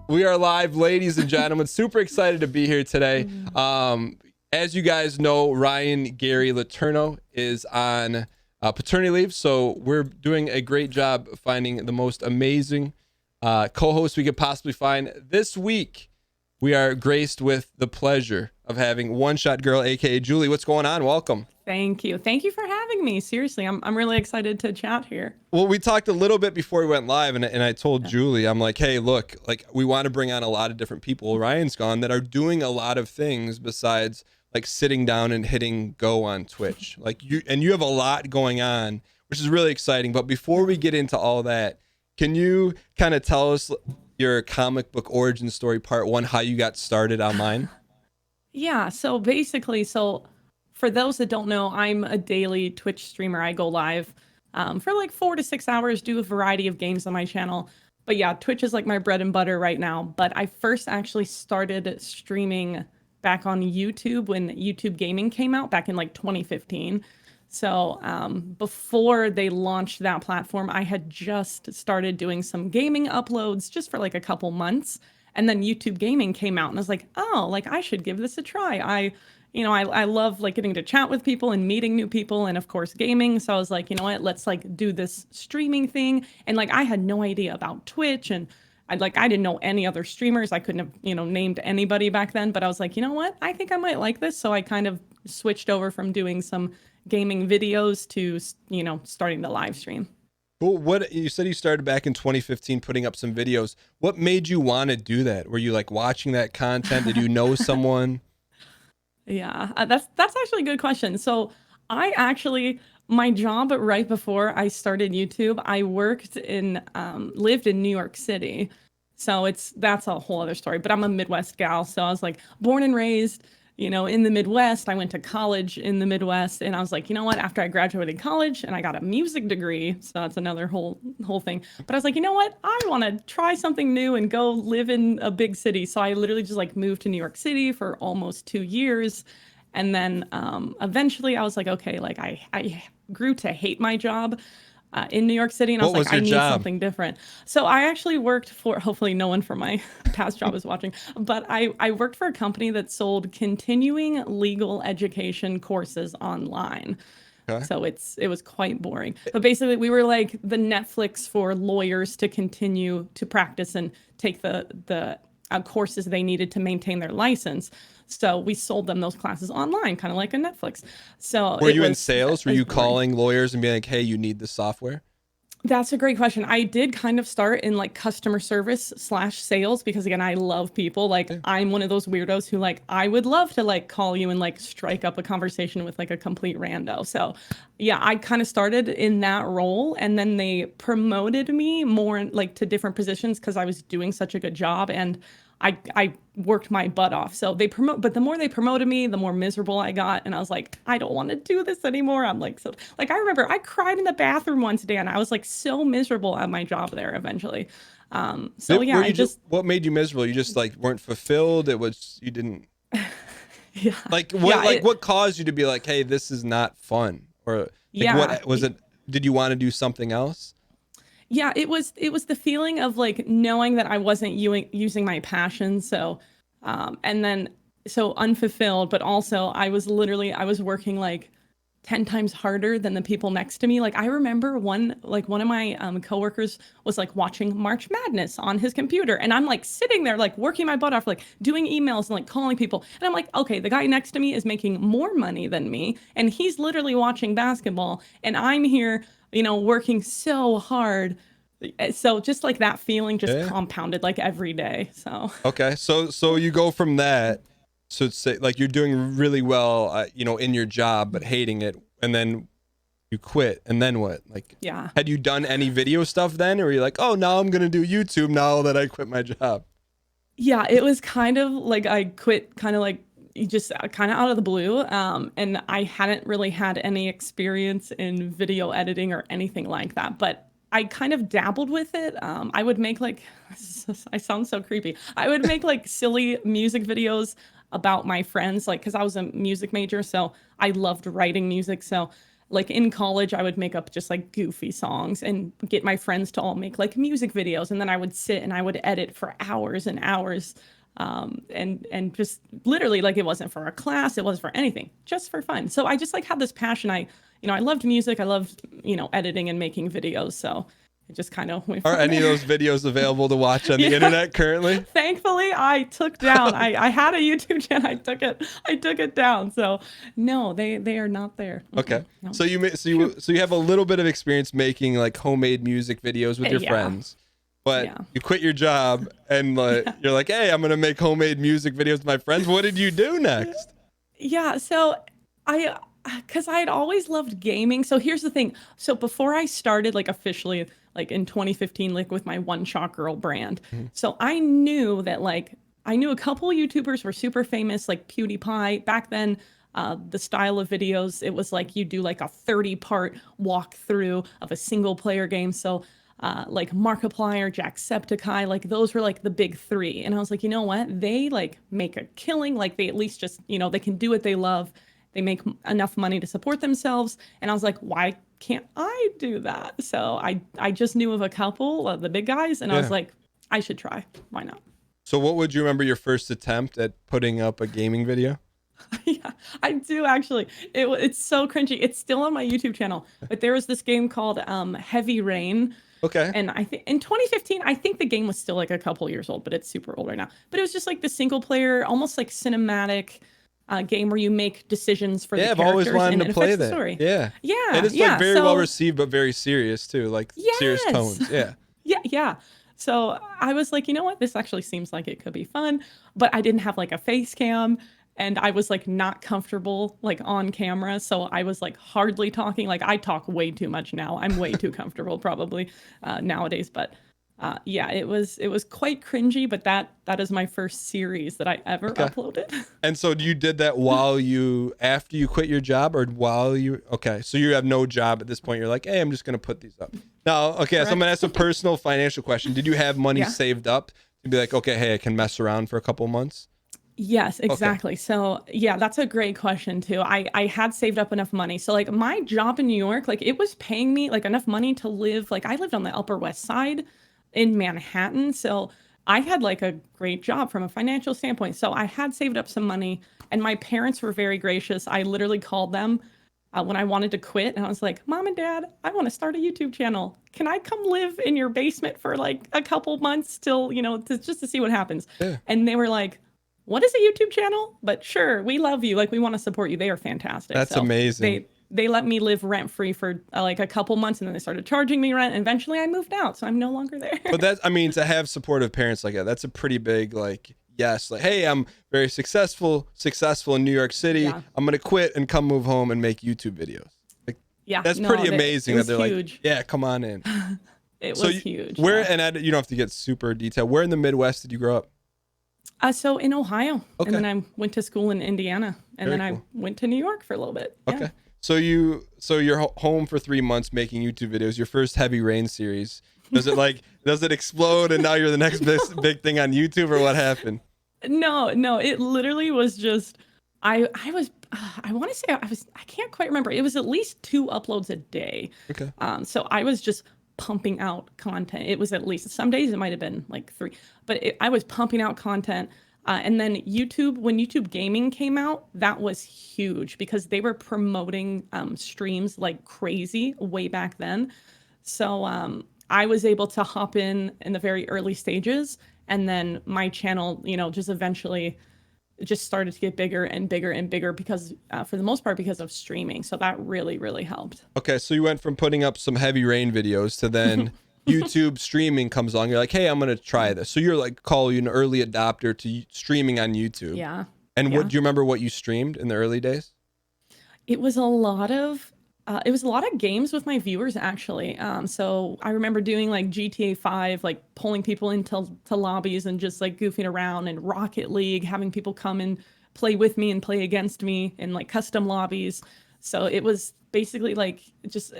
We are live, ladies and gentlemen. Super excited to be here today. As you guys know, Ryan Gary Letourneau is on paternity leave, so we're doing a great job finding the most amazing co-host we could possibly find. This week, we are graced with the pleasure of having One Shot Girl, aka Julie. What's going on? Welcome. Thank you. Thank you for having me. Seriously, I'm really excited to chat here. Well, we talked a little bit before we went live, and I told Julie, I'm like, hey, look, like we want to bring on a lot of different people. Ryan's gone that are doing a lot of things besides like sitting down and hitting go on Twitch. Like you have a lot going on, which is really exciting. But before we get into all that, can you kind of tell us your comic book origin story, part one, how you got started online? Yeah. So basically, for those that don't know, I'm a daily Twitch streamer. I go live for like 4 to 6 hours, do a variety of games on my channel. But yeah, Twitch is like my bread and butter right now. But I first actually started streaming back on YouTube when YouTube gaming came out back in like 2015. So before they launched that platform, I had just started doing some gaming uploads just for like a couple months. And then YouTube gaming came out and I was like, oh, like I should give this a try. I love like getting to chat with people and meeting new people and of course gaming. So I was like, you know what, let's like do this streaming thing. And like I had no idea about Twitch and I didn't know any other streamers. I couldn't have, named anybody back then, but I was like, you know what, I think I might like this. So I kind of switched over from doing some gaming videos to, starting the live stream. Well, what you said you started back in 2015 putting up some videos. What made you want to do that? Were you like watching that content? Did you know someone? Yeah, that's actually a good question. So my job right before I started YouTube, I lived in New York City. So that's a whole other story, but I'm a Midwest gal. So I was like born and raised, in the Midwest. I went to college in the Midwest and I was like, you know what, after I graduated college and I got a music degree, so that's another whole thing. But I was like, you know what, I want to try something new and go live in a big city. So I literally just like moved to New York City for almost 2 years. And then eventually I was like, okay, like I grew to hate my job in New York City. And I was like, I need something different. So I actually worked for, hopefully no one from my past job is watching, but I worked for a company that sold continuing legal education courses online. Okay. So it was quite boring. But basically we were like the Netflix for lawyers to continue to practice and take the courses they needed to maintain their license. So we sold them those classes online, kind of like a Netflix. So were you in sales? Were you calling lawyers and being like, hey, you need this software? That's a great question. I did kind of start in like customer service / sales because again, I love people. Like I'm one of those weirdos who like, I would love to like call you and like strike up a conversation with like a complete rando. So yeah, I kind of started in that role and then they promoted me more like to different positions because I was doing such a good job and I worked my butt off. So but the more they promoted me, the more miserable I got. And I was like, I don't want to do this anymore. I'm like, I remember I cried in the bathroom once day and I was like so miserable at my job there eventually. What made you miserable? You just like weren't fulfilled. You didn't. Yeah. Like what caused you to be like, hey, this is not fun? Or like, what was it? Did you want to do something else? Yeah, it was the feeling of like knowing that I wasn't using my passion. So, so unfulfilled, but also I was working like 10 times harder than the people next to me. Like I remember one of my coworkers was like watching March Madness on his computer and I'm like sitting there like working my butt off, like doing emails and like calling people. And I'm like, okay, the guy next to me is making more money than me and he's literally watching basketball and I'm here, working so hard. So just like that feeling just compounded like every day. So okay, so you go from that, so say like you're doing really well, in your job but hating it, and then you quit, and then what? Like, yeah, had you done any video stuff then, or are you like, oh, now I'm gonna do YouTube now that I quit my job? Yeah, it was kind of like I quit, kind of like just kind of out of the blue, and I hadn't really had any experience in video editing or anything like that, but I kind of dabbled with it. I would make like, I sound so creepy. I would make like silly music videos about my friends, like, cause I was a music major. So I loved writing music. So like in college, I would make up just like goofy songs and get my friends to all make like music videos. And then I would sit and I would edit for hours and hours. And just literally like it wasn't for a class, it wasn't for anything, just for fun. So I just like had this passion. I loved music. I loved, editing and making videos. So it just kind of went Are from any of there. those videos available to watch on the Yeah. internet currently? Thankfully, I took down. I had a YouTube channel. I took it down. So no, they are not there. Okay. No. So you have a little bit of experience making like homemade music videos with your Yeah. friends. But Yeah. you quit your job and you're like, "Hey, I'm going to make homemade music videos with my friends." What did you do next? Yeah, so because I had always loved gaming. So here's the thing. So before I started like officially like in 2015, like with my One Shot Girl brand, so I knew that like I knew a couple YouTubers were super famous, like PewDiePie. Back then, the style of videos, it was like you do like a 30-part walkthrough of a single player game. So like Markiplier, Jacksepticeye, like those were like the big three. And I was like, you know what? They like make a killing. Like they at least just, they can do what they love. They make enough money to support themselves. And I was like, why can't I do that? So I just knew of a couple of the big guys and I was Yeah. like, I should try. Why not? So what would you remember your first attempt at putting up a gaming video? Yeah, I do actually. It's so cringy. It's still on my YouTube channel, but there was this game called Heavy Rain. Okay. And I think in 2015, I think the game was still like a couple years old, but it's super old right now. But it was just like the single player, almost like cinematic game where you make decisions for the I've characters always wanted and to it play affects the that. story. Yeah. Yeah, And it's yeah. like very So well received, but very serious too, like serious yes, tones. Yeah. yeah. So I was like, you know what? This actually seems like it could be fun, but I didn't have like a face cam and I was like not comfortable like on camera. So I was like hardly talking. Like I talk way too much now. I'm way too comfortable probably nowadays, but yeah, it was quite cringy, but that is my first series that I ever uploaded. And so you did that after you quit your job or okay, so you have no job at this point. You're like, hey, I'm just going to put these up. Now, okay, so I'm going to ask a personal financial question. Did you have money Yeah. saved up to be like, okay, hey, I can mess around for a couple months? Yes, exactly. So yeah, that's a great question too. I had saved up enough money. So like my job in New York, like it was paying me like enough money to live. Like I lived on the Upper West Side in Manhattan. So I had like a great job from a financial standpoint. So I had saved up some money and my parents were very gracious. I literally called them when I wanted to quit and I was like, Mom and Dad, I want to start a YouTube channel. Can I come live in your basement for like a couple months till, just to see what happens? Yeah. And they were like, what is a YouTube channel? But sure, we love you. Like we want to support you. They are fantastic. That's So amazing. they let me live rent free for like a couple months, and then they started charging me rent. And eventually, I moved out, so I'm no longer there. But to have supportive parents like that, that's a pretty big yes, like, hey, I'm very successful in New York City. Yeah. I'm gonna quit and come move home and make YouTube videos. Like, Yeah, that's no, pretty it amazing that was they're huge. like, yeah, come on in. It So was huge. Where Yeah. you don't have to get super detailed. Where in the Midwest did you grow up? So in Ohio, Okay. and then I went to school in Indiana, and Very then cool. I went to New York for a little bit. Yeah. Okay. So you're home for 3 months making YouTube videos. Your first Heavy Rain series. Does it explode and now you're the next big thing on YouTube, or what happened? No, it literally was just I want to say I can't quite remember. It was at least 2 uploads a day. Okay. So I was just pumping out content. It was at least some days it might have been like 3, but I was pumping out content. And then when YouTube Gaming came out, that was huge because they were promoting streams like crazy way back then. So I was able to hop in the very early stages, and then my channel, just eventually just started to get bigger and bigger and bigger because, for the most part, because of streaming. So that really, really helped. Okay, so you went from putting up some Heavy Rain videos to then YouTube streaming comes along. You're like, hey, I'm gonna try this. So you're like, call you an early adopter to streaming on YouTube. Yeah. And Yeah. do you remember what you streamed in the early days? It was a lot of games with my viewers actually. So I remember doing like GTA 5, like pulling people into lobbies and just like goofing around, and Rocket League, having people come and play with me and play against me in like custom lobbies. So it was basically like just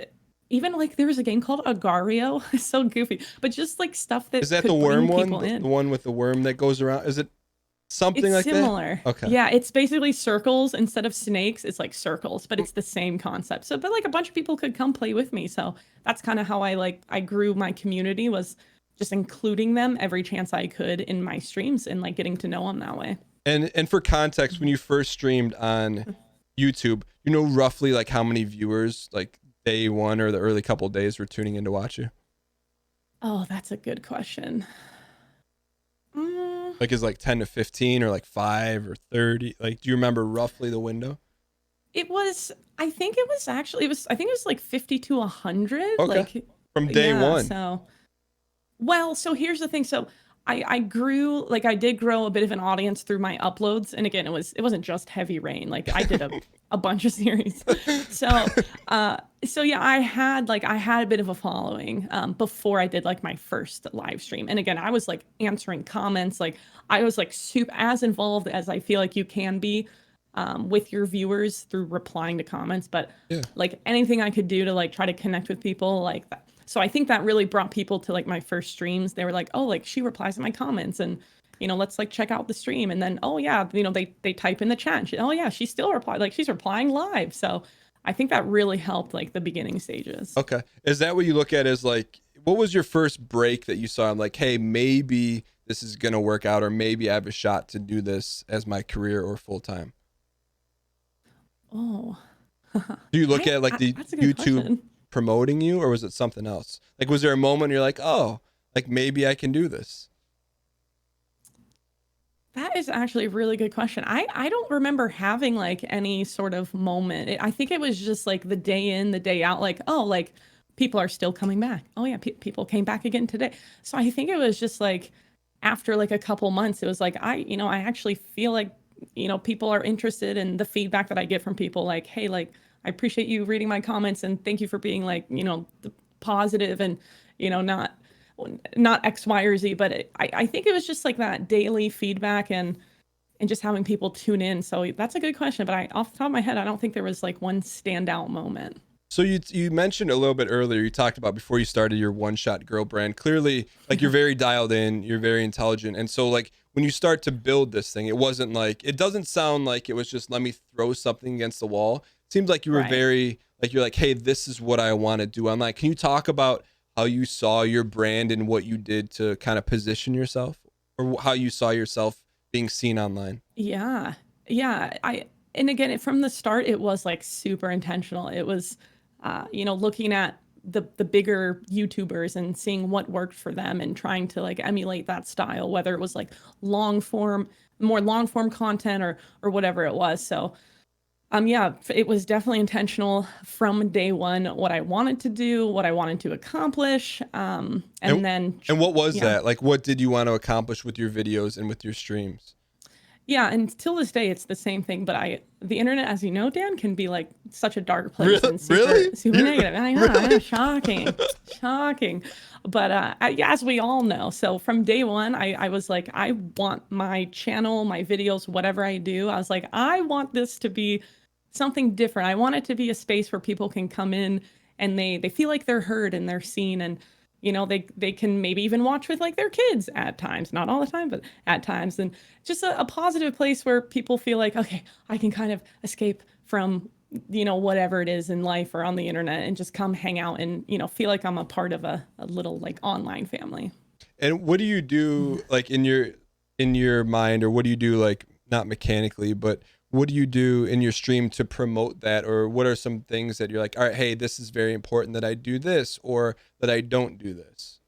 even like there was a game called Agario. So goofy, but just like stuff that Is that could the worm bring one? people The in. one with the worm that goes around? Is it? Something It's like that? similar. Okay. Yeah, it's basically circles instead of snakes. It's like circles, but it's the same concept. So, but like a bunch of people could come play with me. So that's kind of how I grew my community, was just including them every chance I could in my streams and like getting to know them that way. And for context, when you first streamed on YouTube, you know roughly like how many viewers like day one or the early couple days were tuning in to watch you? Oh, that's a good question. Mm, Like is like 10 to 15 or like 5 or 30? Like do you remember roughly the window? it was, I think it was actually, I think it was like 50 to 100. Okay. Like, From day yeah. one. So, well, so here's the thing. So I grew, like I did grow a bit of an audience through my uploads. And again, it wasn't just Heavy Rain. Like I did a bunch of series. So so yeah, I had a bit of a following before I did like my first live stream. And again, I was like answering comments, like I was like super as involved as I feel like you can be with your viewers through replying to comments. But Yeah. like anything I could do to like try to connect with people like that. So I think that really brought people to like my first streams. They were like, oh, like she replies to my comments, and let's like check out the stream. And then, oh yeah, they type in the chat. And oh yeah, she still replied, like she's replying live. So I think that really helped like the beginning stages. Okay. Is that what you look at as like what was your first break that you saw? I'm like, hey, maybe this is gonna work out, or maybe I have a shot to do this as my career or full time. Oh, Do you look at like the that's a good YouTube question. promoting you, or was it something else? Like, was there a moment you're like, oh, like maybe I can do this? That is actually a really good question. I don't remember having like any sort of moment. I think it was just like the day in, the day out, like, oh, like people are still coming back. Oh yeah, people came back again today. So I think it was just like after like a couple months, it was like I actually feel like, people are interested in the feedback that I get from people like, hey, like I appreciate you reading my comments and thank you for being like, positive and, not X, Y, or Z, but I think it was just like that daily feedback and just having people tune in. So that's a good question, but off the top of my head, I don't think there was like one standout moment. So you mentioned a little bit earlier, you talked about before you started your one shot girl brand. Clearly, like you're very dialed in, you're very intelligent. And so like when you start to build this thing, it wasn't like it doesn't sound like it was just let me throw something against the wall. It seems like you were Right. very like you're like, hey, this is what I want to do online. Can you talk about how you saw your brand and what you did to kind of position yourself, or how you saw yourself being seen online? Yeah. Yeah. And again, from the start, it was like super intentional. It was, looking at the bigger YouTubers and seeing what worked for them and trying to like emulate that style, whether it was like more long form content or whatever it was. So, yeah, it was definitely intentional from day one, what I wanted to do, what I wanted to accomplish. And then, And what was yeah. that? Like what did you want to accomplish with your videos and with your streams? Yeah, and till this day, it's the same thing. But the internet, as you know, Dan, can be like such a dark place and Really? super negative. I know, Really? shocking, shocking. But yeah, as we all know, so from day one, I was like, I want my channel, my videos, whatever I do, I was like, I want this to be something different. I want it to be a space where people can come in and they feel like they're heard and they're seen, and they can maybe even watch with like their kids at times, not all the time, but at times, and just a positive place where people feel like, okay, I can kind of escape from whatever it is in life or on the internet and just come hang out and feel like I'm a part of a little like online family. And what do you do like in your mind, or what do you do like not mechanically, but what do you do in your stream to promote that? Or what are some things that you're like, all right, hey, this is very important that I do this or that I don't do this?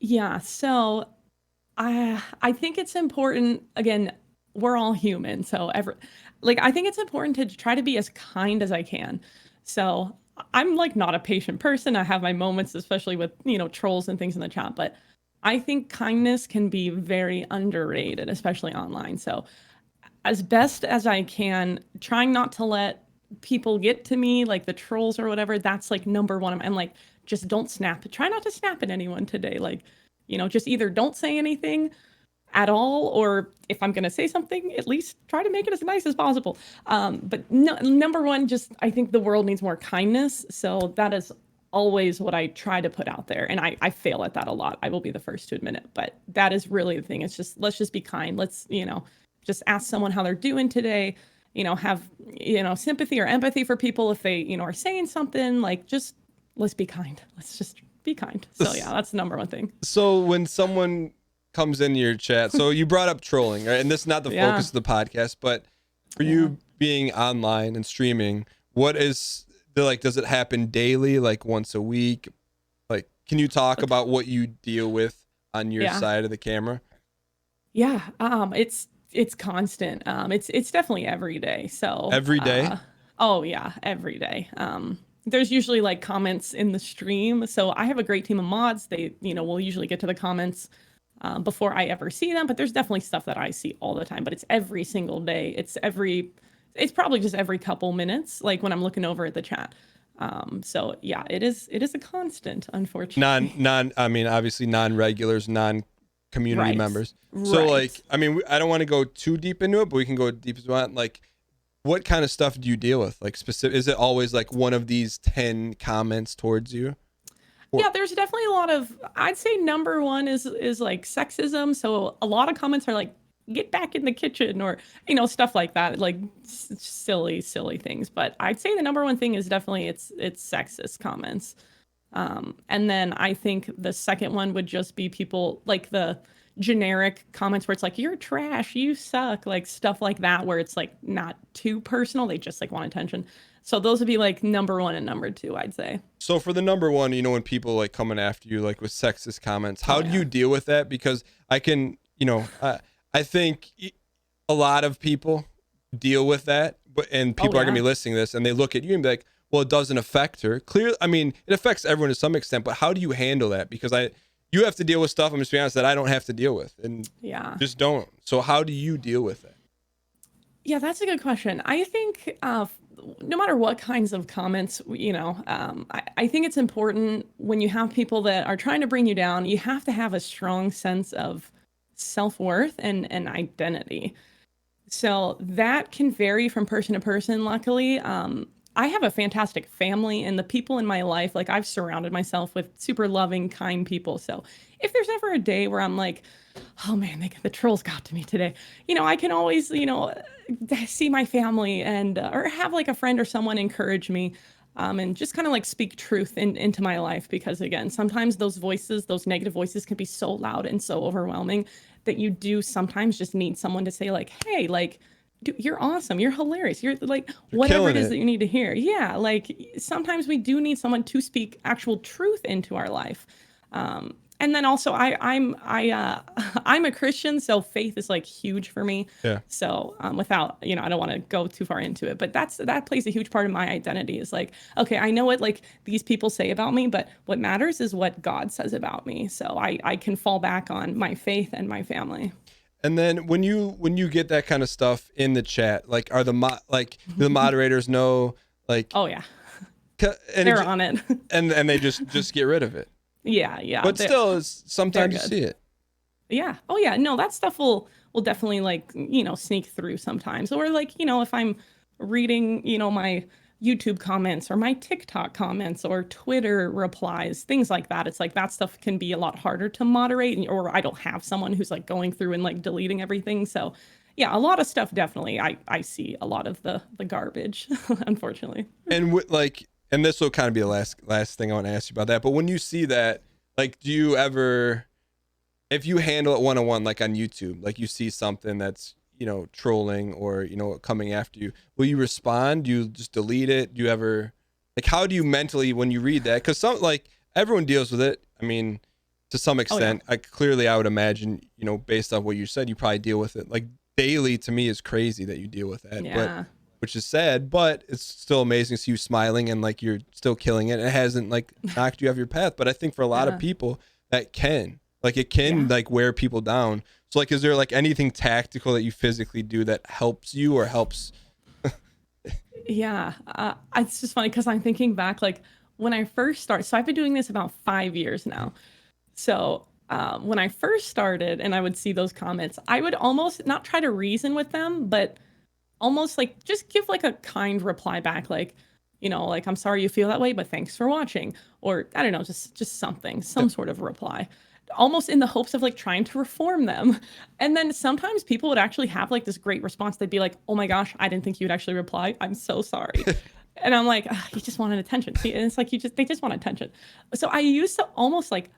Yeah, so I think it's important. Again, we're all human, so I think it's important to try to be as kind as I can. So I'm like not a patient person. I have my moments, especially with trolls and things in the chat, but I think kindness can be very underrated, especially online. So as best as I can, trying not to let people get to me, like the trolls or whatever. That's like number one. I'm like, just don't snap. Try not to snap at anyone today. Like, just either don't say anything at all, or if I'm going to say something, at least try to make it as nice as possible. But no, number one, just I think the world needs more kindness. So that is always what I try to put out there. And I fail at that a lot. I will be the first to admit it. But that is really the thing. It's just, let's just be kind. Let's, just ask someone how they're doing today. Have, sympathy or empathy for people if they, are saying something. Like, just let's be kind. Let's just be kind. So yeah, that's the number one thing. So when someone comes into your chat, so you brought up trolling, right? And this is not the focus of the podcast, but for you being online and streaming, what is does it happen daily, like once a week? Like, can you talk about what you deal with on your side of the camera? Yeah. It's constant. It's definitely every day. So every day? Oh yeah, every day. There's usually like comments in the stream. So I have a great team of mods. They, will usually get to the comments before I ever see them, but there's definitely stuff that I see all the time, but it's every single day. It's probably just every couple minutes, like when I'm looking over at the chat. So yeah, it is a constant, unfortunately. I mean, obviously non-regulars, non-community members. So like, I mean, I don't want to go too deep into it, but we can go deep as well. Like, what kind of stuff do you deal with? Like specific, is it always like one of these 10 comments towards you? Yeah, there's definitely a lot of, I'd say number one is like sexism. So a lot of comments are like, get back in the kitchen, or, stuff like that, like silly things. But I'd say the number one thing is definitely it's sexist comments. And then I think the second one would just be people like the generic comments where it's like, you're trash, you suck, like stuff like that, where it's like not too personal. They just like want attention. So those would be like number one and number two, I'd say. So for the number one, when people like coming after you, like with sexist comments, how do you deal with that? Because I can, I think a lot of people deal with that, and people are gonna be listening to this and they look at you and be like, well, it doesn't affect her. Clearly, I mean, it affects everyone to some extent, but how do you handle that? Because you have to deal with stuff, I'm just being honest, that I don't have to deal with, and just don't. So how do you deal with it? Yeah, that's a good question. I think no matter what kinds of comments, I think it's important when you have people that are trying to bring you down, you have to have a strong sense of self-worth and identity. So that can vary from person to person, luckily. I have a fantastic family, and the people in my life, like I've surrounded myself with super loving, kind people. So if there's ever a day where I'm like, oh man, the trolls got to me today, I can always, see my family and, or have like a friend or someone encourage me, and just kind of like speak truth into my life. Because again, sometimes those negative voices can be so loud and so overwhelming that you do sometimes just need someone to say like, hey, like, dude, you're awesome. You're hilarious. You're like, whatever it is that you need to hear. Yeah. Like sometimes we do need someone to speak actual truth into our life. And then also I'm a Christian, so faith is like huge for me. Yeah. So without, I don't want to go too far into it, but that plays a huge part of my identity. Is like, okay, I know what like these people say about me, but what matters is what God says about me. So I can fall back on my faith and my family. And then when you get that kind of stuff in the chat, like are the moderators know, like, oh yeah, and they're on it, and they just get rid of it. Yeah. But still, sometimes you see it. Yeah. Oh yeah. No, that stuff will definitely like, sneak through sometimes. Or like, if I'm reading, my YouTube comments or my TikTok comments or Twitter replies, things like that. It's like that stuff can be a lot harder to moderate, or I don't have someone who's like going through and like deleting everything. So yeah, a lot of stuff definitely I see a lot of the garbage, unfortunately. And and this will kind of be the last thing I want to ask you about that. But when you see that, like, do you ever, if you handle it one-on-one, like on YouTube, like you see something that's, trolling or, coming after you, will you respond? Do you just delete it? Do you ever, like, how do you mentally, when you read that? Because everyone deals with it. I mean, to some extent, I would imagine, based on what you said, you probably deal with it. Like daily to me is crazy that you deal with that. Yeah. Which is sad, but it's still amazing to see you smiling and like you're still killing it. It hasn't like knocked you off your path, but I think for a lot of people that can like wear people down. So like, is there like anything tactical that you physically do that helps you or helps? Yeah, it's just funny because I'm thinking back, like when I first started. So I've been doing this about 5 years now. So when I first started and I would see those comments, I would almost not try to reason with them, but almost like just give like a kind reply back, like, like, I'm sorry you feel that way, but thanks for watching. Or I don't know, just something, some sort of reply, almost in the hopes of like trying to reform them. And then sometimes people would actually have like this great response. They'd be like, oh my gosh, I didn't think you'd actually reply. I'm so sorry. And I'm like, you just wanted attention. See, and it's like they just want attention. So I used to almost like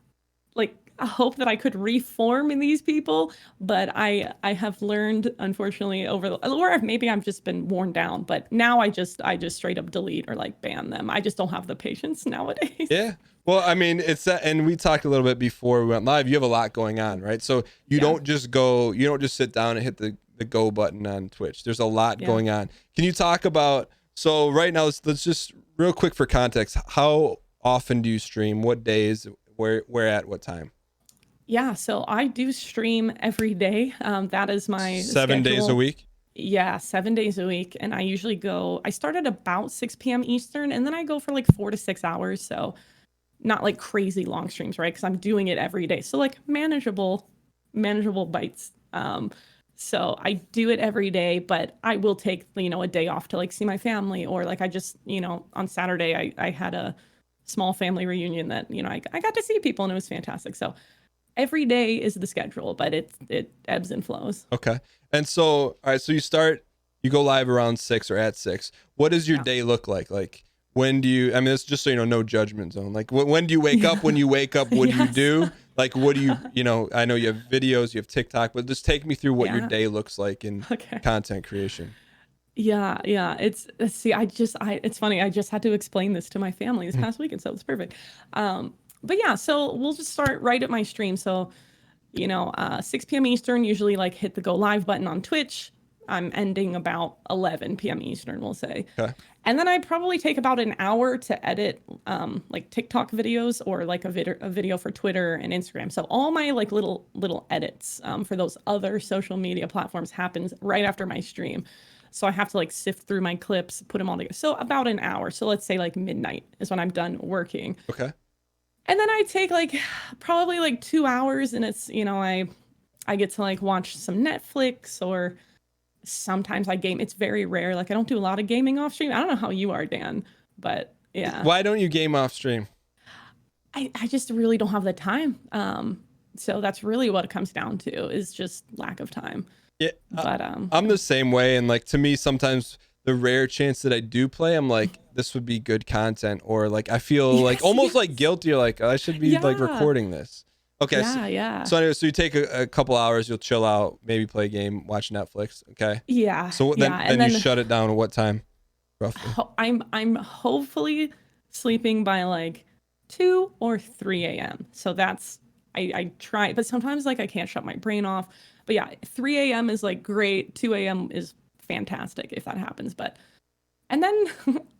I hope that I could reform in these people, but I have learned, unfortunately, or maybe I've just been worn down. But now I just straight up delete or like ban them. I just don't have the patience nowadays. Yeah. Well, I mean, it's that, and we talked a little bit before we went live. You have a lot going on, right? So you don't just sit down and hit the go button on Twitch. There's a lot going on. Can you talk about, so right now, let's just real quick for context, how often do you stream? What days? Where at what time? Yeah, so I do stream every day. That is my 7 days schedule. a week? Yeah, 7 days a week. And I start at about 6 p.m. Eastern, and then I go for like 4 to 6 hours. So not like crazy long streams, right? Because I'm doing it every day. So like manageable bites. So I do it every day, but I will take, a day off to like see my family, or like I just, on Saturday I had a small family reunion that, I got to see people and it was fantastic. So every day is the schedule, but it ebbs and flows. Okay. And so, all right, so you go live around 6 or at 6. What does your day look like? Like, when do you, I mean, it's just so you know, no judgment zone. Like, when do you wake up? When you wake up, what do you do? Like, what do you, I know you have videos, you have TikTok, but just take me through what your day looks like in content creation. Yeah. It's funny. I just had to explain this to my family this past weekend, so it's perfect. But yeah, so we'll just start right at my stream. So, 6 p.m. Eastern, usually like hit the go live button on Twitch. I'm ending about 11 p.m. Eastern, we'll say. Okay. And then I probably take about an hour to edit like TikTok videos or like a video for Twitter and Instagram. So all my like little edits for those other social media platforms happens right after my stream. So I have to like sift through my clips, put them all together. So about an hour. So let's say like midnight is when I'm done working. Okay. And then I take like probably like 2 hours, and it's, I get to like watch some Netflix, or sometimes I game. It's very rare. Like I don't do a lot of gaming off stream. I don't know how you are, Dan, but yeah. Why don't you game off stream? I just really don't have the time. So that's really what it comes down to, is just lack of time. Yeah. But I'm the same way. And like, to me, sometimes the rare chance that I do play, I'm like, this would be good content, or like I feel like almost like guilty, or like I should be like recording this. Okay. So anyway, so you take a couple hours, you'll chill out, maybe play a game, watch Netflix. Okay. Yeah. So then you shut it down at what time, roughly? I'm hopefully sleeping by like 2 or 3 a.m. So that's, I try, but sometimes like I can't shut my brain off. But yeah, 3 a.m. is like great. 2 a.m. is fantastic if that happens. And then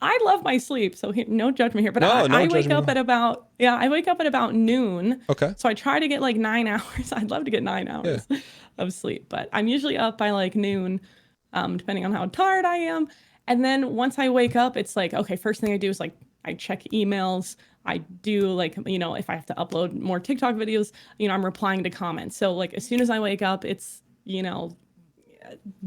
I love my sleep, so no judgment here. But I wake up at about noon. Okay. So I try to get like 9 hours. I'd love to get 9 hours of sleep, but I'm usually up by like noon, depending on how tired I am. And then once I wake up, it's like, okay, first thing I do is like I check emails. I do like, if I have to upload more TikTok videos, I'm replying to comments. So like as soon as I wake up, it's,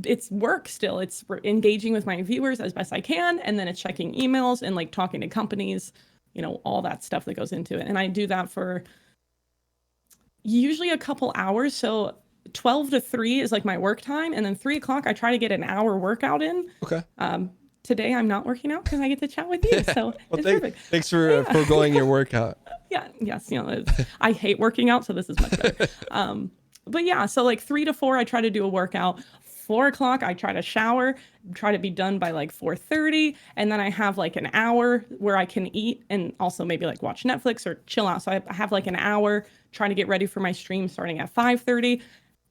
it's work still. It's engaging with my viewers as best I can. And then it's checking emails and like talking to companies, all that stuff that goes into it. And I do that for usually a couple hours. So 12 to 3 is like my work time. And then 3 o'clock, I try to get an hour workout in. Okay. Today I'm not working out because I get to chat with you. So it's perfect. Thanks for foregoing your workout. Yes. I hate working out, so this is much better. But yeah, so like 3 to 4, I try to do a workout. 4 o'clock, I try to shower, try to be done by like 4:30. And then I have like an hour where I can eat and also maybe like watch Netflix or chill out. So I have like an hour trying to get ready for my stream starting at 5:30.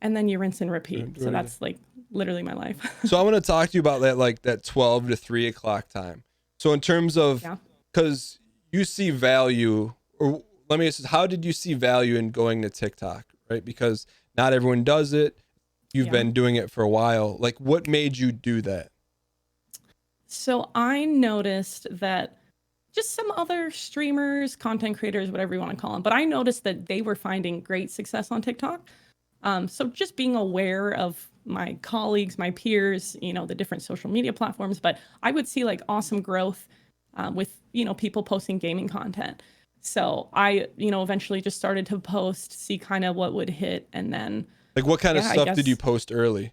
And then you rinse and repeat. So that's like literally my life. So I want to talk to you about that, like that 12 to 3 o'clock time. So in terms of, because you see value, or let me ask, how did you see value in going to TikTok, right? Because not everyone does it. You've been doing it for a while. Like, what made you do that? So I noticed that just some other streamers, content creators, whatever you want to call them, but I noticed that they were finding great success on TikTok. So just being aware of my colleagues, my peers, the different social media platforms, but I would see like awesome growth with, people posting gaming content. So I, eventually just started to post, see kind of what would hit. And then, Like what kind of yeah, I stuff did you guess post early?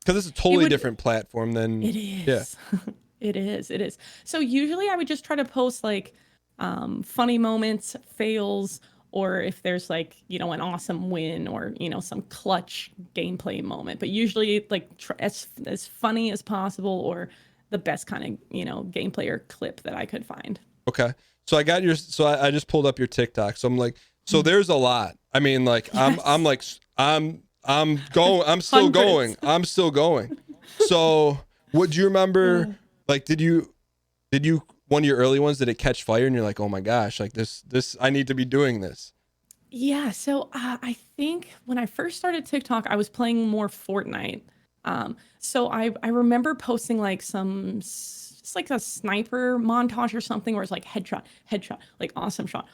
Because it's a it totally would, different platform than, it yeah. is. It is. So usually I would just try to post like funny moments, fails, or if there's like, an awesome win or, some clutch gameplay moment. But usually like as funny as possible or the best kind of, gameplay or clip that I could find. Okay. So I got your, so I just pulled up your TikTok. So I'm like, so there's a lot. I mean, like, I'm Yes. like, I'm going, I'm still going. Hundreds. I'm still going. So what do you remember? Like, did you, one of your early ones, did it catch fire and you're like, oh my gosh, like this, I need to be doing this. Yeah, so I think when I first started TikTok, I was playing more Fortnite. So I remember posting like just like a sniper montage or something where it's like headshot, like awesome shot,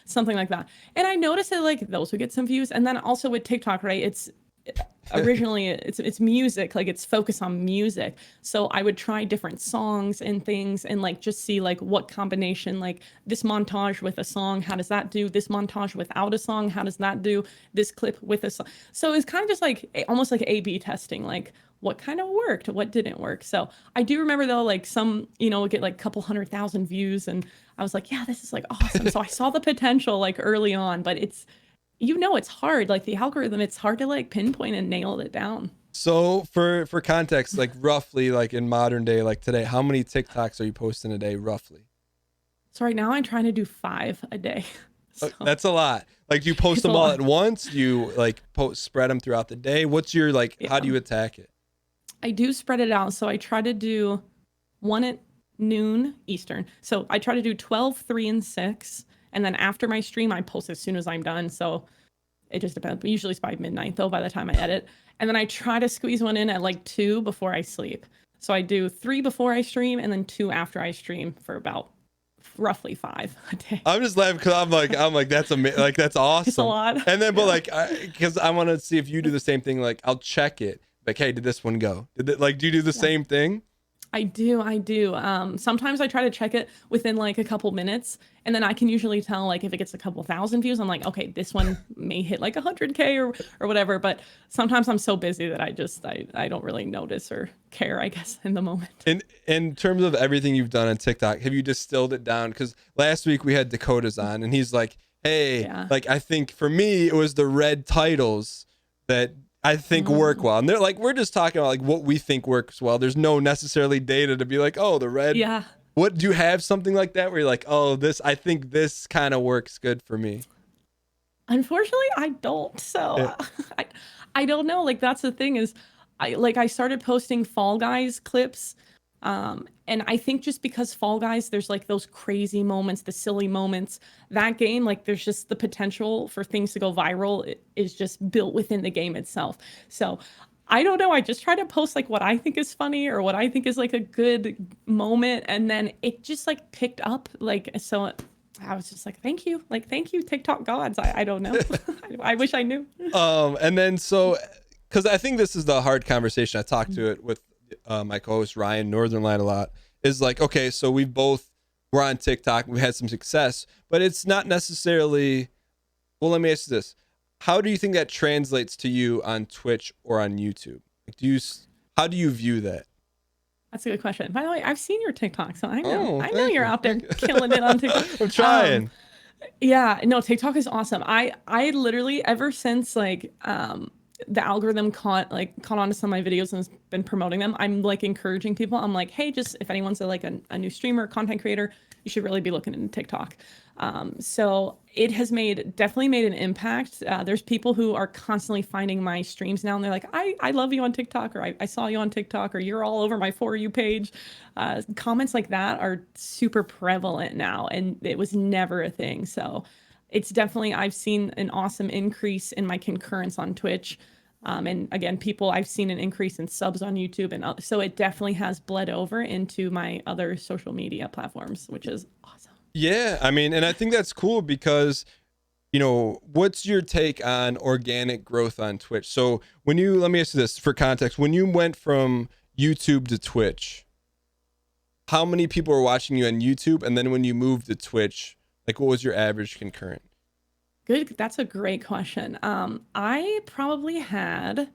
something like that. And I noticed that like those would get some views. And then also with TikTok, right? It's originally it's music, like it's focused on music. So I would try different songs and things and like just see like what combination, like this montage with a song, how does that do? This montage without a song, how does that do? This clip with a song. So it's kind of just like almost like A/B testing, like what kind of worked, what didn't work. So I do remember though, like some, would get like a couple 100,000 views and I was like, yeah, this is like awesome. So I saw the potential like early on, but it's hard, like the algorithm, it's hard to like pinpoint and nail it down. So for context, like roughly, like in modern day, like today, how many TikToks are you posting a day roughly? So right now I'm trying to do 5 a day. So That's a lot. Like, do you post it's a them all at lot. once? Do you like spread them throughout the day? What's your like, how do Yeah. you attack it? I do spread it out. So I try to do one at noon Eastern. So I try to do 12, 3, and 6. And then after my stream, I post as soon as I'm done. So it just depends. But usually it's by midnight though, by the time I edit. And then I try to squeeze one in at like 2 before I sleep. So I do 3 before I stream and then 2 after I stream for about roughly 5 a day. I'm just laughing because I'm like that's like that's awesome. It's a lot. And then, but Yeah. like, because I want to see if you do the same thing. Like, I'll check it. Like, hey, did this one go? Did it, like, do you do the same thing? I do. Sometimes I try to check it within like a couple minutes, and then I can usually tell like if it gets a couple thousand views, I'm like, okay, this one may hit like 100K or whatever. But sometimes I'm so busy that I don't really notice or care, I guess, in the moment. In terms of everything you've done on TikTok, have you distilled it down? Because last week we had Dakota's on, and he's like, hey, Yeah. like I think for me it was the red titles that I think work well. And they're like, we're just talking about like what we think works well. There's no necessarily data to be like, oh, the red. Yeah. What do you have something like that where you're like, oh, I think this kind of works good for me? Unfortunately, I don't. So Yeah. I don't know. Like that's the thing is, I started posting Fall Guys clips, and I think just because Fall Guys, there's like those crazy moments, the silly moments. That game, like there's just the potential for things to go viral is just built within the game itself. So I don't know. I just try to post like what I think is funny or what I think is like a good moment, and then it just like picked up. Like so. I was just like, thank you, TikTok gods. I don't know. I wish I knew. And then so, because I think this is the hard conversation. I talked to it with my co-host Ryan Northern Light a lot. Is like, okay, so we're on TikTok, we've had some success, but it's not necessarily. Well, let me ask you this: how do you think that translates to you on Twitch or on YouTube? Like, how do you view that? That's a good question. By the way, I've seen your TikTok, so I know. Oh, I know thank you're you. out there killing it on TikTok. I'm trying. Yeah, no, TikTok is awesome. I literally ever since like the algorithm caught on to some of my videos and has been promoting them, I'm like encouraging people. I'm like, hey, just if anyone's a new streamer, content creator, you should really be looking into TikTok. So it has definitely made an impact. There's people who are constantly finding my streams now and they're like, I love you on TikTok, or I saw you on TikTok, or you're all over my For You page. Comments like that are super prevalent now, and it was never a thing. So it's definitely, I've seen an awesome increase in my concurrence on Twitch. And again, I've seen an increase in subs on YouTube. And so it definitely has bled over into my other social media platforms, which is awesome. Yeah, I mean, and I think that's cool because, what's your take on organic growth on Twitch? So let me ask you this for context. When you went from YouTube to Twitch, how many people were watching you on YouTube, and then when you moved to Twitch, like what was your average concurrent? Good. That's a great question. I probably had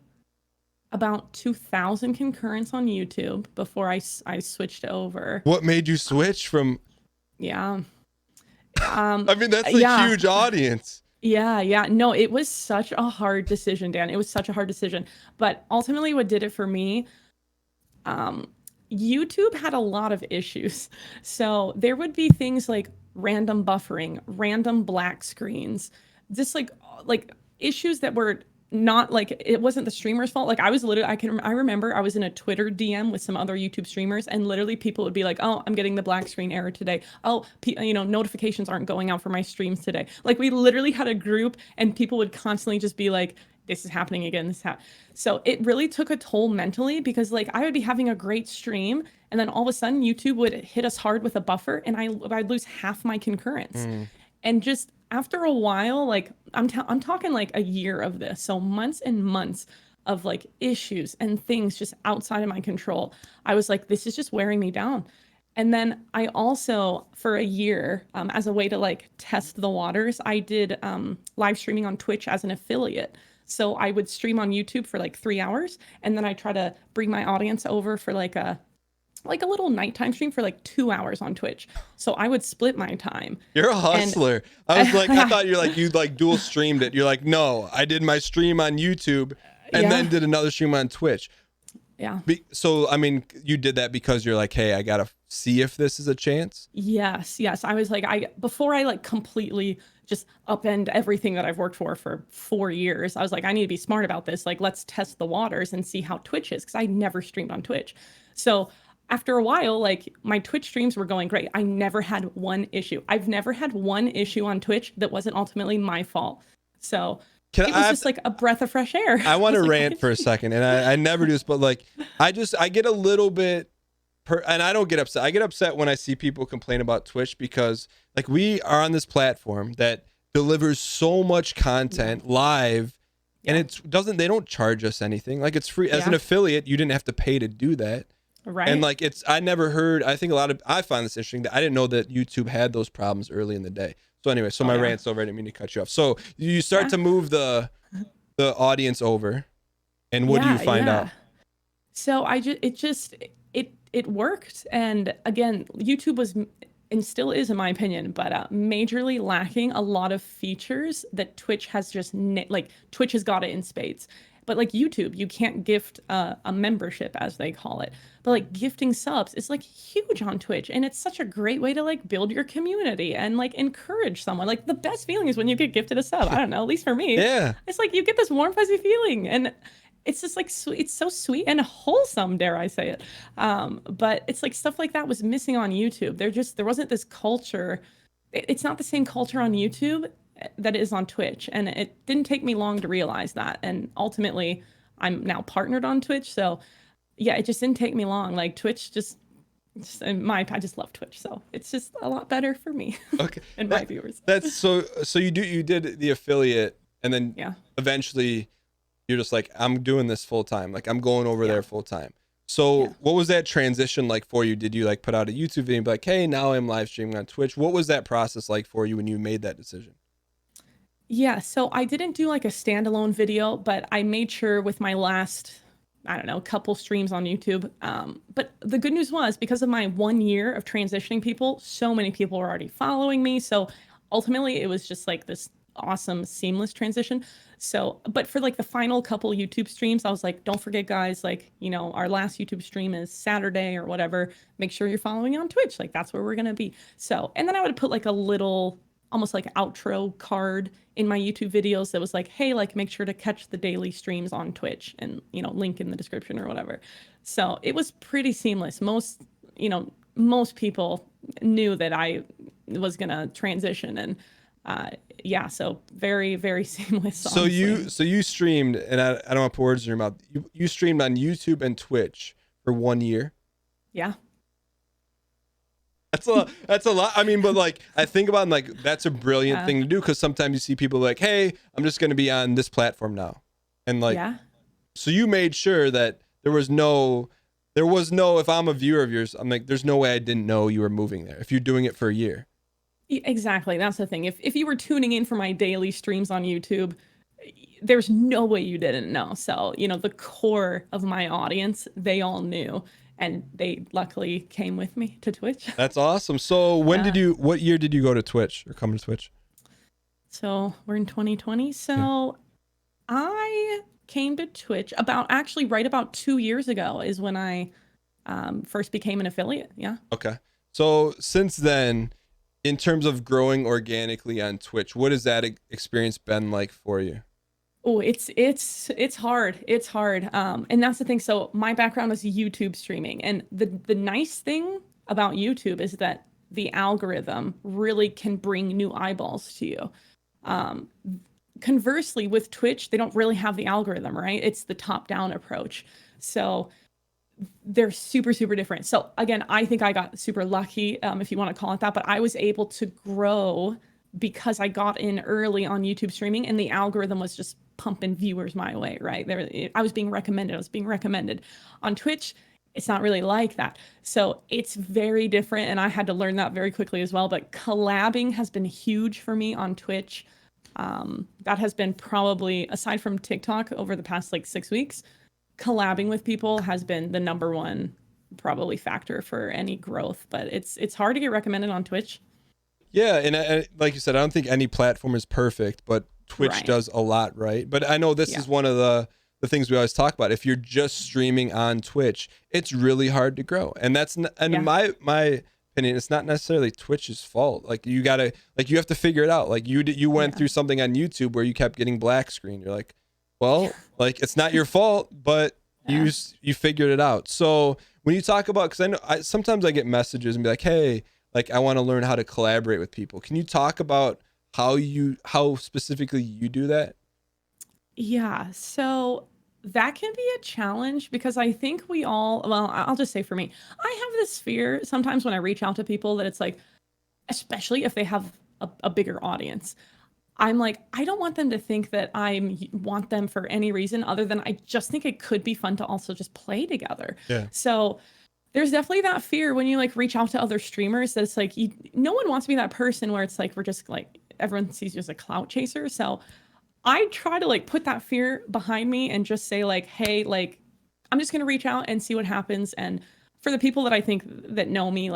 about 2,000 concurrents on YouTube before I switched over. What made you switch from? Yeah. I mean, that's a Yeah. huge audience. Yeah. No, it was such a hard decision, Dan. It was such a hard decision. But ultimately, what did it for me, YouTube had a lot of issues. So there would be things like random buffering, random black screens, just like issues that were not like, it wasn't the streamer's fault. Like I was literally, I remember I was in a Twitter DM with some other YouTube streamers, and literally people would be like, "Oh, I'm getting the black screen error today. Oh, notifications aren't going out for my streams today." Like we literally had a group, and people would constantly just be like, "This is happening again. This is happening." So it really took a toll mentally, because like I would be having a great stream, and then all of a sudden YouTube would hit us hard with a buffer, and I'd lose half my concurrence. And just after a while, like I'm talking like a year of this, so months and months of like issues and things just outside of my control. I was like, this is just wearing me down. And then I also, for a year, as a way to like test the waters, I did live streaming on Twitch as an affiliate. So I would stream on YouTube for like 3 hours, and then I try to bring my audience over for like a little nighttime stream for like 2 hours on Twitch. So I would split my time. You're a hustler. I was like, I thought you like dual streamed it. You're like, no, I did my stream on YouTube and then did another stream on Twitch. Yeah. So, I mean, you did that because you're like, hey, I got to see if this is a chance. Yes. I was like, before I like completely just upend everything that I've worked for 4 years, I was like, I need to be smart about this. Like, let's test the waters and see how Twitch is, because I never streamed on Twitch. So after a while, like my Twitch streams were going great. I never had one issue. I've never had one issue on Twitch that wasn't ultimately my fault. So it was just like a breath of fresh air. I want to rant for a second, and I never do this, but like I get a little bit, and I don't get upset. I get upset when I see people complain about Twitch, because like we are on this platform that delivers so much content live, and they don't charge us anything. Like it's free. As an affiliate, you didn't have to pay to do that. Right. And like I never heard, I think I find this interesting that I didn't know that YouTube had those problems early in the day. So anyway, my rant's over. I didn't mean to cut you off. So you start to move the audience over, and what do you find out? So it worked. And again, YouTube was, and still is in my opinion, but majorly lacking a lot of features that Twitch has Twitch has got it in spades. But like YouTube, you can't gift a membership, as they call it. But like gifting subs is like huge on Twitch, and it's such a great way to like build your community and like encourage someone. Like the best feeling is when you get gifted a sub. I don't know, at least for me. Yeah. It's like you get this warm, fuzzy feeling, and it's just like it's so sweet and wholesome, dare I say it. But it's like stuff like that was missing on YouTube. There wasn't this culture. It's not the same culture on YouTube that is on Twitch, and it didn't take me long to realize that. And ultimately, I'm now partnered on Twitch, so yeah, it just didn't take me long. Like Twitch I just love Twitch, so it's just a lot better for me. Okay. And my viewers. That's so you did the affiliate, and then eventually you're just like, I'm doing this full time. Like I'm going over there full time. So what was that transition like for you? Did you like put out a YouTube video and be like, hey, now I'm live streaming on Twitch? What was that process like for you when you made that decision? Yeah, so I didn't do like a standalone video, but I made sure with my last, I don't know, couple streams on YouTube. But the good news was, because of my 1 year of transitioning people, so many people were already following me. So ultimately it was just like this awesome, seamless transition. So, but for like the final couple YouTube streams, I was like, don't forget guys, like, our last YouTube stream is Saturday or whatever. Make sure you're following on Twitch. Like that's where we're going to be. So, and then I would put like a little, almost like outro card in my YouTube videos that was like, hey, like make sure to catch the daily streams on Twitch, and, link in the description or whatever. So it was pretty seamless. Most people knew that I was going to transition, and so very, very seamless. Honestly. So you streamed, and I don't want to put words in your mouth. You streamed on YouTube and Twitch for 1 year. Yeah. That's a lot. I mean, but like I think about it, like that's a brilliant thing to do, because sometimes you see people like, hey, I'm just going to be on this platform now, and like, so you made sure that there was no there was no, if I'm a viewer of yours, I'm like, there's no way I didn't know you were moving there if you're doing it for a year. Exactly. That's the thing. If you were tuning in for my daily streams on YouTube, there's no way you didn't know. So, the core of my audience, they all knew. And they luckily came with me to Twitch. That's awesome. So what year did you go to Twitch or come to Twitch? So we're in 2020. So I came to Twitch right about 2 years ago is when I first became an affiliate. Yeah. Okay. So since then, in terms of growing organically on Twitch, what has that experience been like for you? Oh, it's hard. It's hard. And that's the thing. So my background is YouTube streaming, and the nice thing about YouTube is that the algorithm really can bring new eyeballs to you. Conversely, with Twitch, they don't really have the algorithm, right? It's the top-down approach. So they're super, super different. So again, I think I got super lucky, if you want to call it that, but I was able to grow because I got in early on YouTube streaming, and the algorithm was just pumping viewers my way, right? I was being recommended. On Twitch, it's not really like that. So it's very different, and I had to learn that very quickly as well. But collabing has been huge for me on Twitch. That has been probably, aside from TikTok over the past 6 weeks, collabing with people has been the number one probably factor for any growth. But it's hard to get recommended on Twitch. Yeah, and like you said, I don't think any platform is perfect, but Twitch does a lot right. But I know this is one of the things we always talk about. If you're just streaming on Twitch, it's really hard to grow. And in my opinion, it's not necessarily Twitch's fault. Like you have to figure it out. Like you went through something on YouTube where you kept getting black screen. You're like, well, it's not your fault, but you figured it out. So when you talk about, because I know sometimes I get messages and be like, hey, I want to learn how to collaborate with people. Can you talk about how specifically you do that? Yeah, so that can be a challenge because I think I'll just say for me, I have this fear sometimes when I reach out to people that it's especially if they have a bigger audience, I'm like, I don't want them to think that I want them for any reason other than I just think it could be fun to also just play together. Yeah. So there's definitely that fear when you reach out to other streamers that it's no one wants to be that person where it's we're just everyone sees you as a clout chaser. So I try to put that fear behind me and just say hey, I'm just gonna reach out and see what happens. And for the people that I think that know me,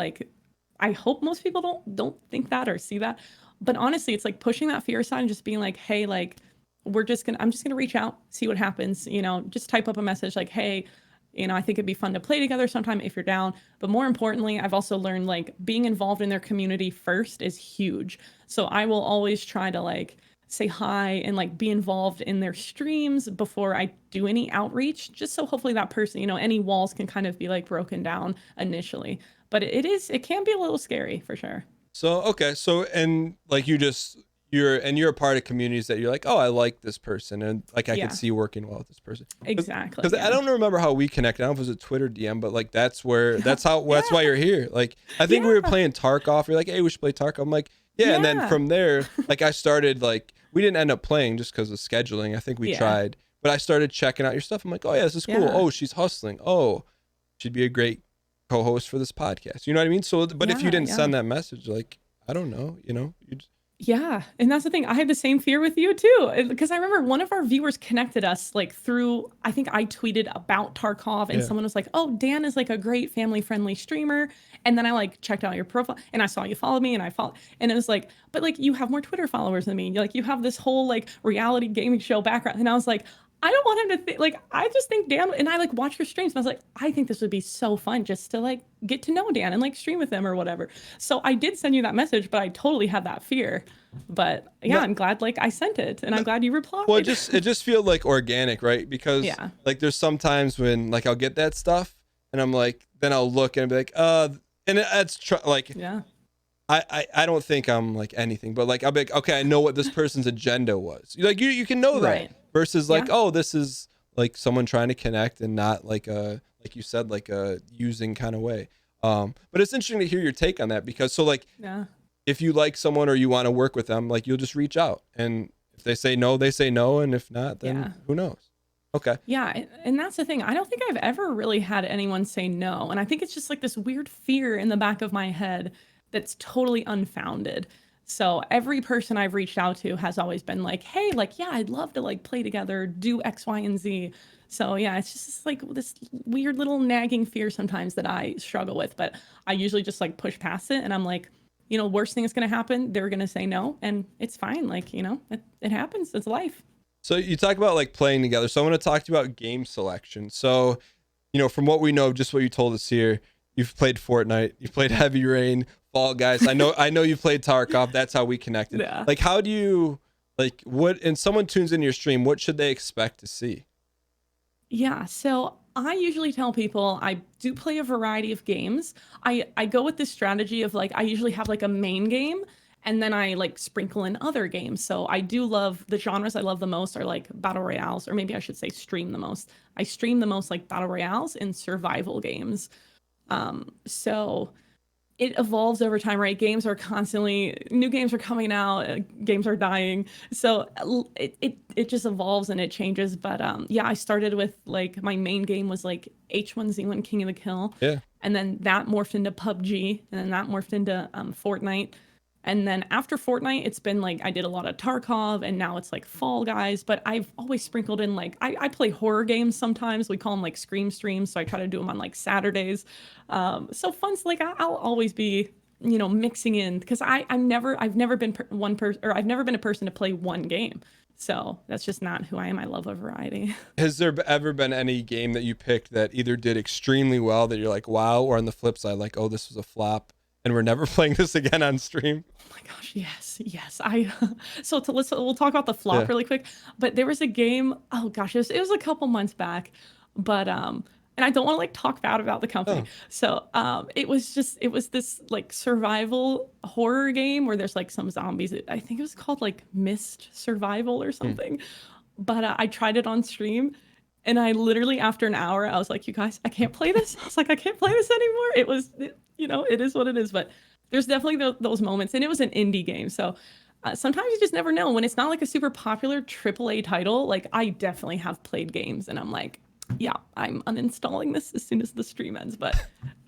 I hope most people don't think that or see that. But honestly, it's pushing that fear aside and just being hey, I'm just gonna reach out, see what happens. Just type up a message hey, I think it'd be fun to play together sometime if you're down. But more importantly, I've also learned being involved in their community first is huge. So I will always try to say hi and be involved in their streams before I do any outreach, just so hopefully that person, any walls can kind of be broken down initially. But it can be a little scary for sure. So, okay. So, and you're a part of communities that you're oh, I like this person. And I can see you working well with this person. Exactly. Because I don't remember how we connected. I don't know if it was a Twitter DM, but that's why you're here. I think we were playing Tarkov. You're hey, we should play Tarkov. I'm and then from there, I started we didn't end up playing just because of scheduling. I think we tried, but I started checking out your stuff. I'm oh yeah, this is cool. Oh, she's hustling. Oh, she'd be a great co-host for this podcast. You know what I mean? So, but if you didn't send that message, I don't know, Yeah, and that's the thing. I had the same fear with you too, because I remember one of our viewers connected us through, I think I tweeted about Tarkov, and someone was oh, Dan is a great family-friendly streamer. And then I checked out your profile, and I saw you followed me, and I followed, and it was but you have more Twitter followers than me. You have this whole reality gaming show background, and I was I don't want him to think I just think Dan, and I watch your streams, and I was I think this would be so fun just to get to know Dan and stream with him or whatever. So I did send you that message, but I totally had that fear. But yeah, I'm glad I sent it, and I'm glad you replied. Well, it just feels organic, right? Because there's sometimes when I'll get that stuff, and I'm then I'll look and be and it's I don't think I'm anything, but I'll be okay, I know what this person's agenda was. You can know that. Right. Versus oh, this is someone trying to connect and not a you said a using kind of way. But it's interesting to hear your take on that because if you like someone or you want to work with them, you'll just reach out, and if they say no, they say no, and if not, then who knows. Okay. Yeah, and that's the thing. I don't think I've ever really had anyone say no. And I think it's just like this weird fear in the back of my head that's totally unfounded. So every person I've reached out to has always been like, "Hey, like, yeah, I'd love to like play together, do X, Y, and Z." So yeah, it's just like this weird little nagging fear sometimes that I struggle with, but I usually just like push past it and I'm like, worst thing that's going to happen, they're going to say no and it's fine. Like, it happens. It's life. So you talk about like playing together. So I want to talk to you about game selection. So, from what we know, just what you told us here, you've played Fortnite, you've played Heavy Rain, Fall Guys. I know you've played Tarkov. That's how we connected. Yeah. Like, how do you like what? And someone tunes into your stream, what should they expect to see? Yeah, so I usually tell people I do play a variety of games. I go with this strategy of like I usually have like a main game and then I like sprinkle in other games. So I do love the genres I love the most are like battle royales, or maybe I should say stream the most. I stream the most like battle royales and survival games. So it evolves over time, right? Games are constantly new games are coming out, games are dying, so it just evolves and it changes. But yeah, I started with like my main game was like H1Z1 King of the Kill, Yeah. and then that morphed into PUBG, and then that morphed into Fortnite. And then after Fortnite, it's been like I did a lot of Tarkov, and now it's like Fall Guys. But I've always sprinkled in like I play horror games sometimes. We call them like Scream streams, so I try to do them on like Saturdays. So fun's like I'll always be mixing in because I've never been one person, or I've never been a person to play one game. So that's just not who I am. I love a variety. Has there ever been any game that you picked that either did extremely well that you're like, wow, or on the flip side, like, oh, this was a flop and we're never playing this again on stream? Oh my gosh, yes. I we'll talk about the flop Yeah. really quick. But there was a game. Oh gosh, it was a couple months back, but and I don't want to like talk bad about the company. Oh. So it was this like survival horror game where there's like some zombies. I think it was called like Mist Survival or Hmm. something. But I tried it on stream. And I literally, after an hour, I was like, you guys, I can't play this. I was like, I can't play this anymore. It is what it is. But there's definitely those moments. And it was an indie game. So sometimes you just never know. When it's not like a super popular AAA title, like I definitely have played games and I'm like, yeah, I'm uninstalling this as soon as the stream ends. But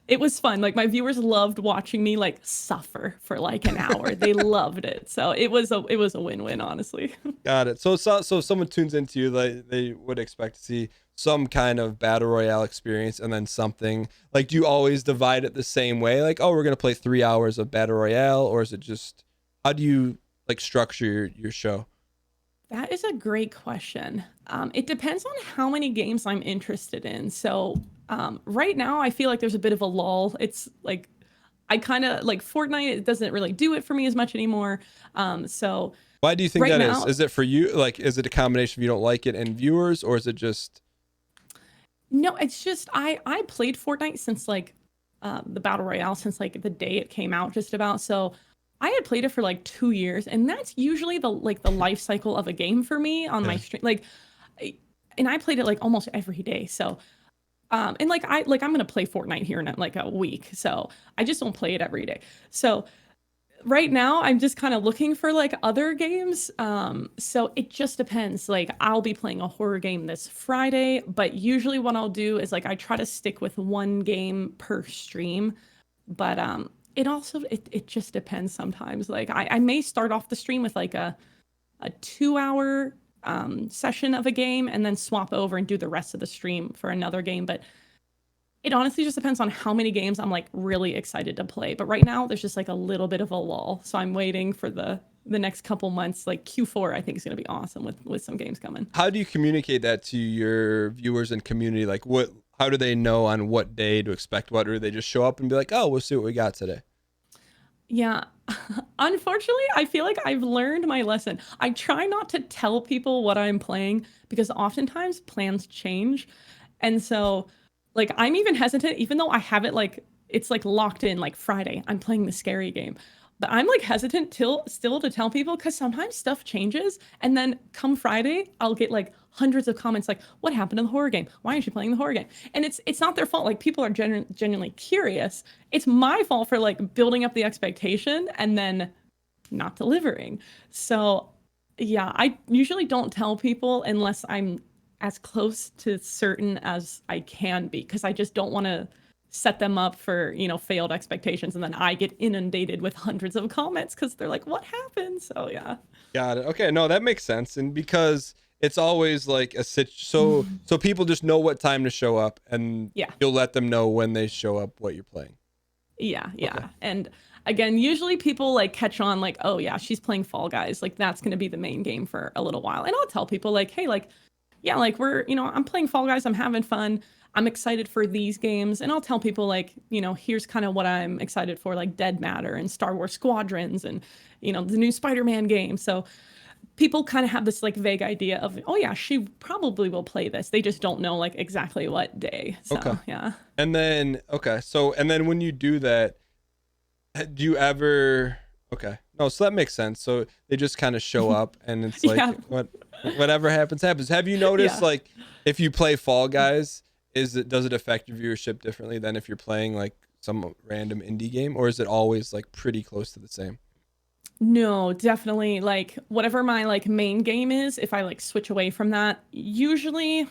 it was fun. Like my viewers loved watching me like suffer for like an hour. They loved it. So it was a win-win, honestly. Got it. So if someone tunes into you, they would expect to see some kind of battle royale experience and then something like, do you always divide it the same way? Like, oh, we're gonna play 3 hours of battle royale, or is it just how do you like structure your show? That is a great question. It depends on how many games I'm interested in. So right now, I feel like there's a bit of a lull. It's like I kind of like Fortnite. It doesn't really do it for me as much anymore. So Why do you think right that is? now, Is it for you? Like, is it a combination of you don't like it and viewers, or is it just no, it's just I played Fortnite since like the battle royale since like the day it came out, just about. So I had played it for like 2 years, and that's usually the life cycle of a game for me on my yeah? stream. And I played it like almost every day. So and I'm gonna play Fortnite here in like a week. So I just don't play it every day. So right now I'm just kind of looking for like other games. So it just depends. Like I'll be playing a horror game this Friday, but usually what I'll do is like I try to stick with one game per stream. But it just depends sometimes. Like I may start off the stream with like a 2 hour session of a game and then swap over and do the rest of the stream for another game. But it honestly just depends on how many games I'm like really excited to play. But right now there's just like a little bit of a lull. So I'm waiting for the next couple months. Like Q4 I think is going to be awesome with some games coming. How do you communicate that to your viewers and community? Like, what? How do they know on what day to expect what, or do they just show up and be like, oh, we'll see what we got today? Yeah. Unfortunately, I feel like I've learned my lesson. I try not to tell people what I'm playing because oftentimes plans change. And so, like, I'm even hesitant, even though I have it like it's like locked in, like Friday, I'm playing the scary game. But I'm like hesitant till still to tell people because sometimes stuff changes. And then come Friday, I'll get like hundreds of comments like, what happened to the horror game? Why aren't you playing the horror game? And it's not their fault. Like people are genuinely curious. It's my fault for like building up the expectation and then not delivering. So yeah, I usually don't tell people unless I'm as close to certain as I can be, because I just don't want to set them up for, failed expectations, and then I get inundated with hundreds of comments because they're like, what happened? So yeah. Got it. Okay, no, that makes sense. And because it's always like so people just know what time to show up, and Yeah. you'll let them know when they show up what you're playing. Yeah, yeah. Okay. And again, usually people like catch on like, oh yeah, she's playing Fall Guys. Like that's going to be the main game for a little while. And I'll tell people like, hey, like, yeah, like I'm playing Fall Guys. I'm having fun. I'm excited for these games. And I'll tell people like, here's kind of what I'm excited for, like Dead Matter and Star Wars Squadrons and, the new Spider-Man game. So people kind of have this like vague idea of, oh yeah, she probably will play this. They just don't know like exactly what day. So Okay. yeah. And then when you do that, do you ever no, so that makes sense. So they just kind of show up and it's like Yeah. whatever happens. Have you noticed Yeah. like if you play Fall Guys, does it affect your viewership differently than if you're playing like some random indie game, or is it always like pretty close to the same? No, definitely. Like whatever my like main game is, if I like switch away from that, usually,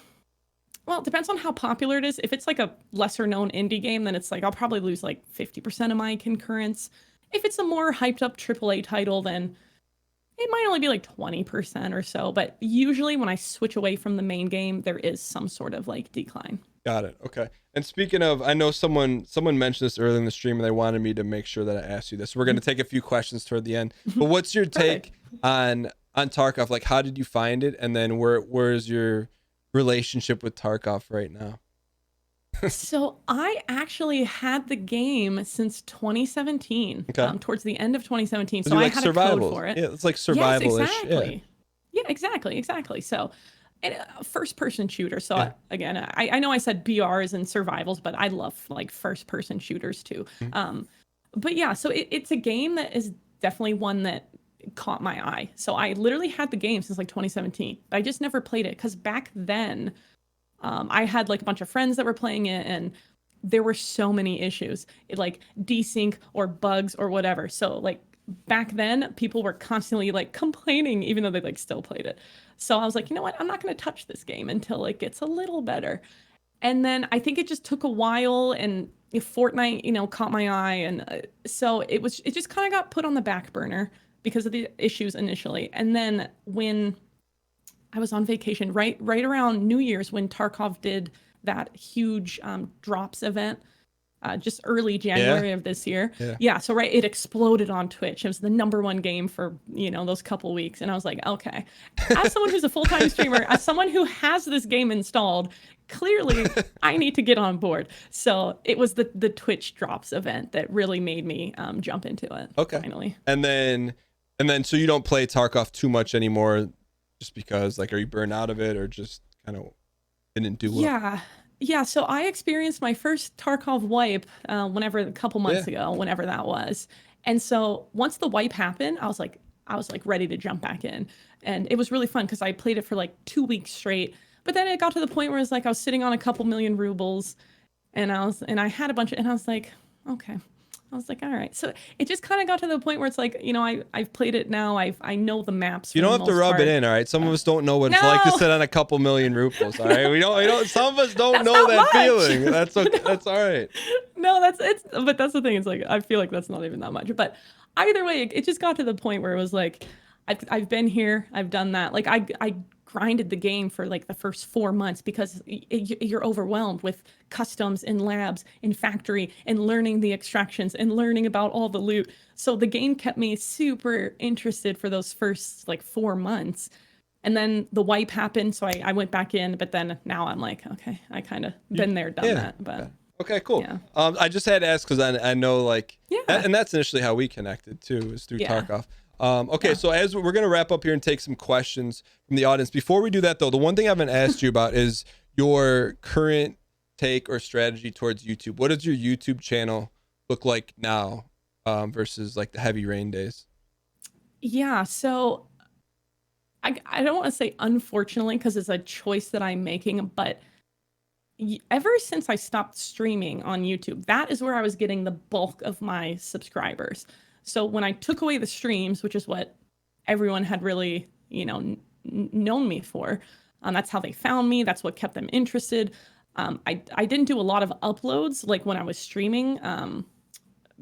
well, it depends on how popular it is. If it's like a lesser known indie game, then it's like I'll probably lose like 50% of my concurrence. If it's a more hyped up AAA title, then it might only be like 20% or so. But usually when I switch away from the main game, there is some sort of like decline. Got it. Okay. And speaking of, I know someone mentioned this earlier in the stream, and they wanted me to make sure that I asked you this. We're going to take a few questions toward the end. But what's your take on Tarkov? Like, how did you find it, and then where's your relationship with Tarkov right now? So I actually had the game since 2017, Okay. towards the end of 2017. So So I like had a code survival. for it. Yeah, it's like Yes, survival-ish. exactly. Yeah, exactly. So, and a first-person shooter. So Yeah. again, I know I said BRs and survivals, but I love like first-person shooters too. But yeah, so it's a game that is definitely one that caught my eye. So I literally had the game since like 2017, but I just never played it because back then, I had like a bunch of friends that were playing it, and there were so many issues, like desync or bugs or whatever. So like back then, people were constantly like complaining, even though they like still played it. So I was like, you know what? I'm not going to touch this game until it gets a little better. And then I think it just took a while, and Fortnite, caught my eye, and so it just kind of got put on the back burner because of the issues initially. And then when I was on vacation right around New Year's when Tarkov did that huge drops event, just early January of this year. Yeah, so it exploded on Twitch. It was the #1 game for those couple weeks, and I was like, okay, as someone who's a full-time streamer, as someone who has this game installed, clearly I need to get on board. So it was the Twitch drops event that really made me jump into it. Okay. Finally. And then so you don't play Tarkov too much anymore, just because like, are you burned out of it, or just kind of didn't do well? Yeah, so I experienced my first Tarkov wipe a couple months ago, whenever that was. And so once the wipe happened, I was like ready to jump back in. And it was really fun because I played it for like 2 weeks straight. But then it got to the point where it's like I was sitting on a couple million rubles, and I had a bunch of, and I was like, okay. I was like, all right. So it just kind of got to the point where it's like, I've played it now. I know the maps. You don't have to rub it in, all right? Some of us don't know what it's like to sit on a couple million rubles, all right? We don't. Some of us don't know that feeling. That's okay. That's all right. No, but that's the thing. It's like I feel like that's not even that much. But either way, it just got to the point where it was like, I've been here, I've done that. Like I grinded the game for like the first 4 months because you're overwhelmed with customs in labs, in factory, and learning the extractions and learning about all the loot. So the game kept me super interested for those first like 4 months. And then the wipe happened, so I went back in, but then now I'm like, okay, I kind of been there, done that. But okay, cool. Yeah. I just had to ask because I know like, Yeah. and that's initially how we connected too, is through Yeah. Tarkov. Okay, so as we're gonna wrap up here and take some questions from the audience. Before we do that though, the one thing I haven't asked you about is your current take or strategy towards YouTube. What does your YouTube channel look like now versus like the heavy rain days? Yeah, so I don't want to say unfortunately because it's a choice that I'm making, but ever since I stopped streaming on YouTube, that is where I was getting the bulk of my subscribers. So when I took away the streams, which is what everyone had really, known me for, That's how they found me. That's what kept them interested. I didn't do a lot of uploads like when I was streaming,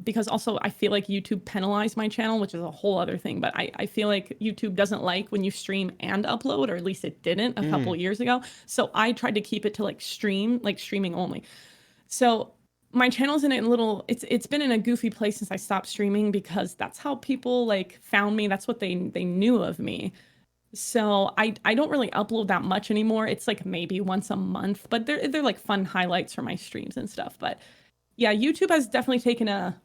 because also I feel like YouTube penalized my channel, which is a whole other thing. But I feel like YouTube doesn't like when you stream and upload, or at least it didn't a couple years ago. So I tried to keep it to like streaming only. So my channel's in a little, it's been in a goofy place since I stopped streaming, because that's how people like found me. That's what they knew of me. So I don't really upload that much anymore. It's like maybe once a month, but they're like fun highlights from my streams and stuff. But yeah, YouTube has definitely taken a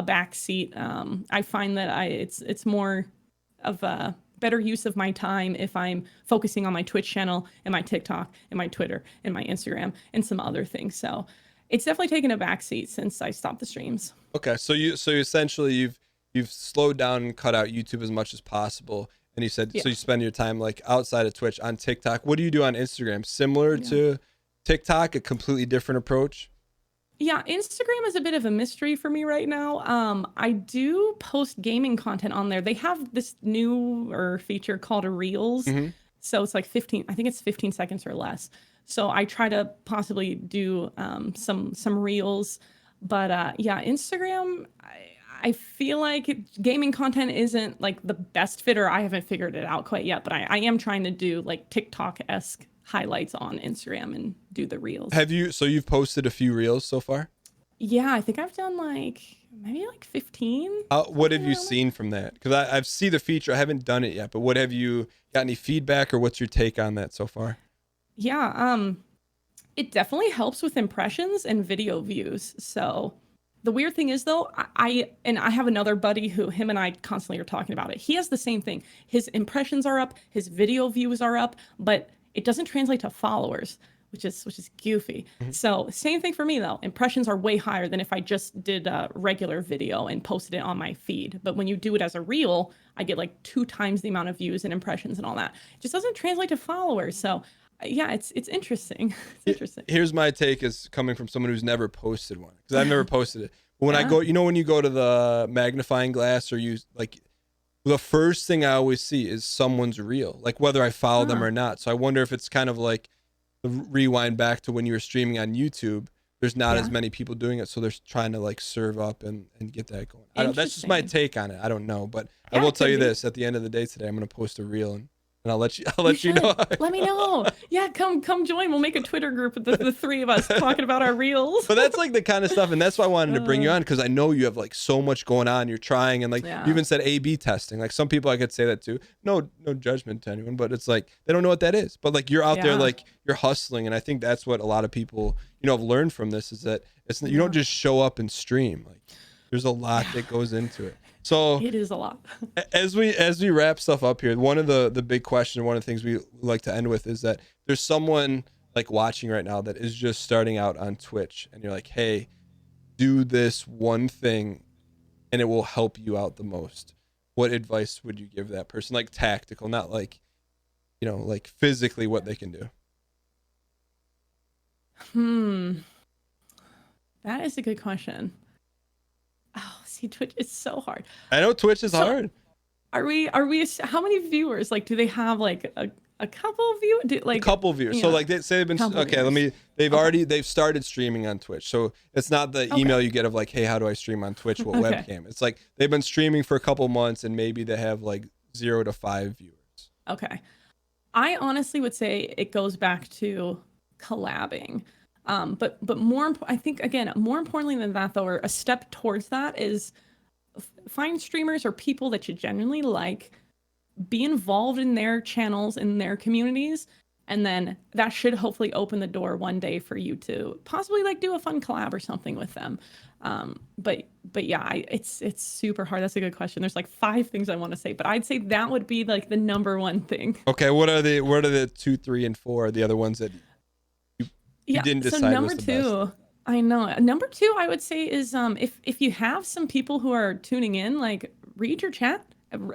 back seat. I find that it's more of a better use of my time if I'm focusing on my Twitch channel and my TikTok and my Twitter and my Instagram and some other things. So it's definitely taken a back seat since I stopped the streams. Okay, so essentially you've slowed down and cut out YouTube as much as possible. And you said, Yeah. so you spend your time like outside of Twitch on TikTok. What do you do on Instagram? Similar to TikTok, a completely different approach? Yeah, Instagram is a bit of a mystery for me right now. I do post gaming content on there. They have this newer feature called Reels. Mm-hmm. So it's like 15, I think it's 15 seconds or less. So I try to possibly do some Reels. But yeah, Instagram, I feel like gaming content isn't like the best fit, or I haven't figured it out quite yet. But I am trying to do like TikTok-esque highlights on Instagram and do the Reels. So you've posted a few Reels so far? Yeah, I think I've done like maybe like 15. What have you seen from that? Because I've seen the feature. I haven't done it yet, but what have you got any feedback, or what's your take on that so far? Yeah, it definitely helps with impressions and video views. So the weird thing is though, I have another buddy who him and I constantly are talking about it. He has the same thing. His impressions are up, his video views are up, but it doesn't translate to followers, which is goofy. Mm-hmm. So same thing for me though. Impressions are way higher than if I just did a regular video and posted it on my feed. But when you do it as a reel, I get like 2 times the amount of views and impressions and all that. It just doesn't translate to followers. So yeah, it's interesting. It's interesting. Here's my take, is coming from someone who's never posted one, because I've never posted it. But when I go, when you go to the magnifying glass, or use like, the first thing I always see is someone's reel, like whether I follow them or not. So I wonder if it's kind of like the rewind back to when you were streaming on YouTube. There's not as many people doing it, so they're trying to like serve up and get that going. That's just my take on it. I don't know, but I will tell you this: at the end of the day today, I'm going to post a reel, and I'll let you know. Let me know. Yeah, come join. We'll make a Twitter group with the 3 of us talking about our reels. But that's like the kind of stuff, and that's why I wanted to bring you on, because I know you have like so much going on. You're trying, and like you even said A/B testing. Like some people I could say that to. No judgment to anyone, but it's like they don't know what that is. But like you're out there, like you're hustling, and I think that's what a lot of people have learned from this, is that you don't just show up and stream. Like there's a lot that goes into it. So it is a lot. as we wrap stuff up here, one of the big questions, one of the things we like to end with, is that there's someone like watching right now that is just starting out on Twitch, and you're like, hey, do this one thing and it will help you out the most. What advice would you give that person? Like tactical, not like, like physically what they can do. That is a good question. Oh, see, Twitch is so hard. I know Twitch is hard. Are we, how many viewers? Like, do they have like a couple viewers? Like a couple viewers. So like they say they've been, they've started streaming on Twitch. So it's not the email you get of like, hey, how do I stream on Twitch? What webcam? It's like they've been streaming for a couple months, and maybe they have like 0 to 5 viewers. Okay. I honestly would say it goes back to collabing. But more, I think again, more importantly than that though, or a step towards that, is find streamers or people that you genuinely like, be involved in their channels, in their communities, and then that should hopefully open the door one day for you to possibly like do a fun collab or something with them. But yeah, it's super hard. That's a good question. There's like 5 things I want to say, but I'd say that would be like the number 1 thing. Okay, what are the 2, 3, and 4? The other ones that you didn't decide. So number was the 2, best. I know. Number 2, I would say is if you have some people who are tuning in, like read your chat,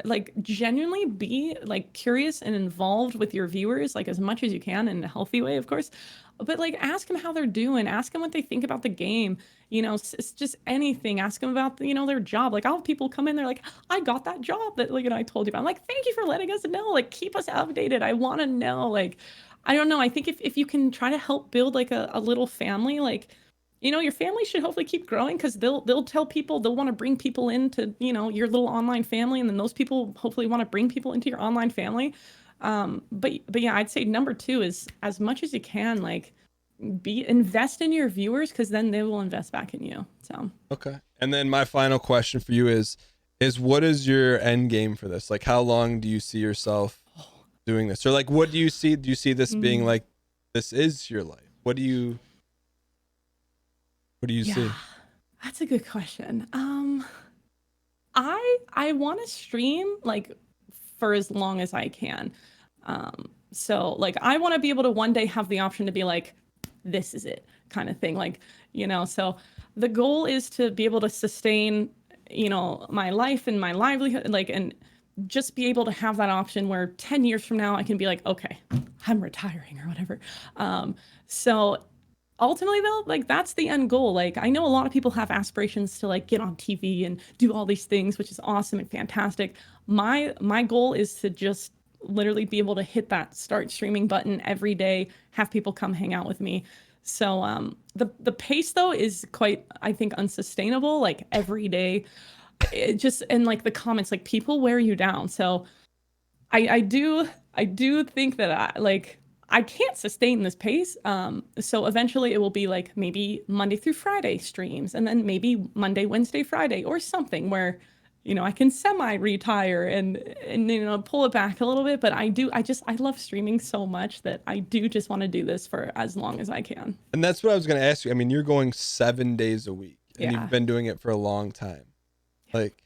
like genuinely be like curious and involved with your viewers, like as much as you can, in a healthy way, of course. But like ask them how they're doing, ask them what they think about the game. It's just anything. Ask them about their job. Like I'll have people come in, they're like, I got that job that I told you about. I'm like, thank you for letting us know. Like keep us updated. I want to know. Like I don't know. I think if you can try to help build like a little family, like, your family should hopefully keep growing because they'll tell people, they'll want to bring people into, your little online family, and then those people hopefully want to bring people into your online family. But yeah, I'd say number two is as much as you can, like invest in your viewers because then they will invest back in you. So okay. And then my final question for you is what is your end game for this? Like, how long do you see yourself doing this, or like what do you see this being like, this is your life? What do you see? That's a good question. I want to stream like for as long as I can. So like I want to be able to one day have the option to be like, this is it kind of thing. Like, so the goal is to be able to sustain, my life and my livelihood, like, and just be able to have that option where 10 years from now I can be like, okay, I'm retiring or whatever. So ultimately though, like that's the end goal. Like I know a lot of people have aspirations to like get on TV and do all these things, which is awesome and fantastic. My goal is to just literally be able to hit that start streaming button every day, have people come hang out with me. So the pace though is quite, I think, unsustainable. Like every day, it just, and like the comments, like people wear you down. So I do think that I can't sustain this pace. So eventually it will be like maybe Monday through Friday streams, and then maybe Monday, Wednesday, Friday, or something where, I can semi-retire and pull it back a little bit. But I love streaming so much that I do just want to do this for as long as I can. And that's what I was going to ask you. I mean, you're going 7 days a week, and Yeah. you've been doing it for a long time. Like,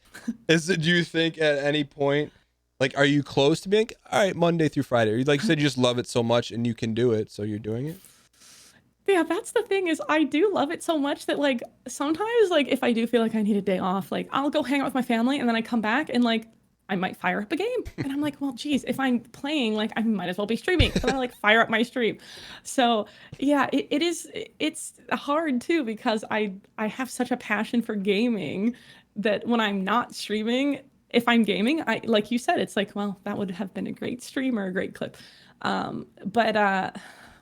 do you think at any point, like, are you close to being, all right, Monday through Friday? Or you, like you said, you just love it so much and you can do it, so you're doing it? Yeah, that's the thing, is I do love it so much that like sometimes, like if I do feel like I need a day off, like I'll go hang out with my family and then I come back and like I might fire up a game, and I'm like, well, geez, if I'm playing, like I might as well be streaming. So I like fire up my stream. So yeah, it's hard too because I have such a passion for gaming that when I'm not streaming, if I'm gaming, I, like you said, it's like, well, that would have been a great stream or a great clip.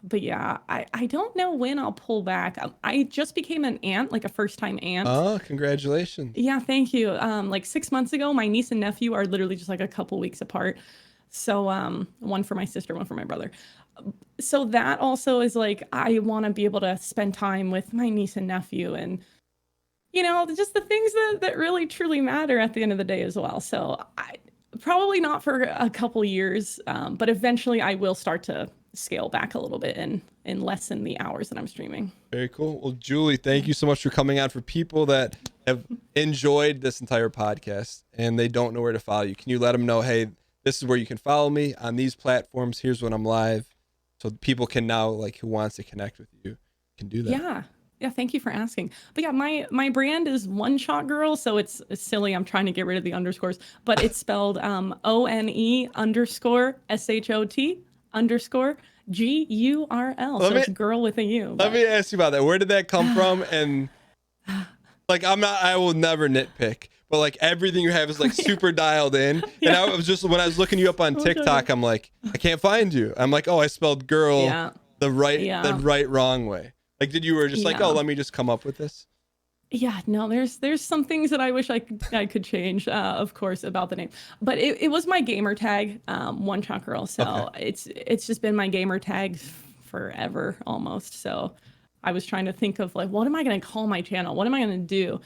But yeah, I don't know when I'll pull back. I just became an aunt, like a first time aunt. Oh, congratulations. Yeah, thank you. Like 6 months ago, my niece and nephew are literally just like a couple weeks apart. So one for my sister, one for my brother. So that also is like, I want to be able to spend time with my niece and nephew, and just the things that really truly matter at the end of the day as well. So I probably not for a couple years, but eventually I will start to scale back a little bit and lessen the hours that I'm streaming. Very cool. Well, Julie, thank you so much for coming on. For people that have enjoyed this entire podcast and they don't know where to follow you, can you let them know, hey, this is where you can follow me on these platforms. Here's when I'm live. So people can now, like, who wants to connect with you can do that. Yeah, thank you for asking. But yeah, my brand is One Shot Girl, so it's silly. I'm trying to get rid of the underscores, but it's spelled ONE_SHOT_GURL. So it's girl with a U. Let me ask you about that. Where did that come from? And like, I will never nitpick, but like everything you have is like super dialed in. Yeah. And I was just, when I was looking you up on TikTok, I'm like, I can't find you. I'm like, oh, I spelled girl the right wrong way. Like, did you were just like, oh, let me just come up with this? Yeah, no, there's some things that I wish I could change, of course, about the name. But it was my gamer tag, One Shot Girl. So it's just been my gamer tag forever almost. So I was trying to think of like, what am I going to call my channel? What am I going to do?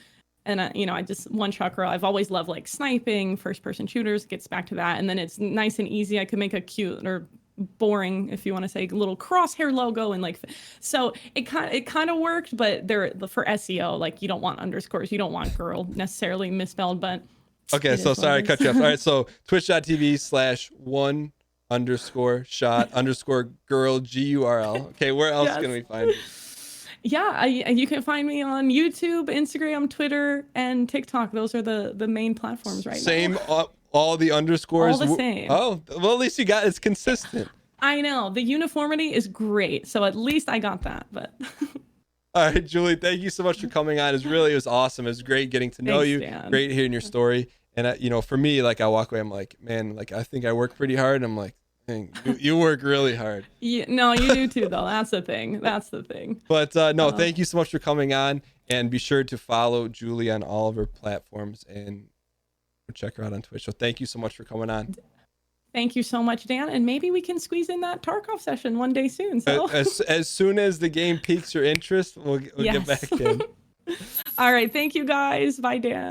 And I just One Shot Girl. I've always loved like sniping, first person shooters, gets back to that. And then it's nice and easy. I could make a cute or boring, if you want to say, little crosshair logo, and like, so it kind of worked. But there, for SEO, like, you don't want underscores, you don't want girl necessarily misspelled. But okay, so sorry, I cut you off. All right, so twitch.tv/one_shot_girl GURL. Okay, where else can we find you? Yeah, you can find me on YouTube, Instagram, Twitter, and TikTok. Those are the main platforms right now. Same, all the underscores? All the same. Oh, well, at least you got, it's consistent. I know. The uniformity is great. So at least I got that. But all right, Julie, thank you so much for coming on. It was awesome. It was great getting to know you. Dan. Great hearing your story. And, for me, like, I walk away, I'm like, man, like, I think I work pretty hard. I'm like, Dang, you work really hard. No, you do too, though. That's the thing. That's the thing. But no, thank you so much for coming on, and be sure to follow Julie on all of her platforms and check her out on Twitch. So thank you so much for coming on. Thank you so much, Dan. And maybe we can squeeze in that Tarkov session one day soon. So as soon as the game piques your interest, we'll get back in. All right. Thank you, guys. Bye, Dan.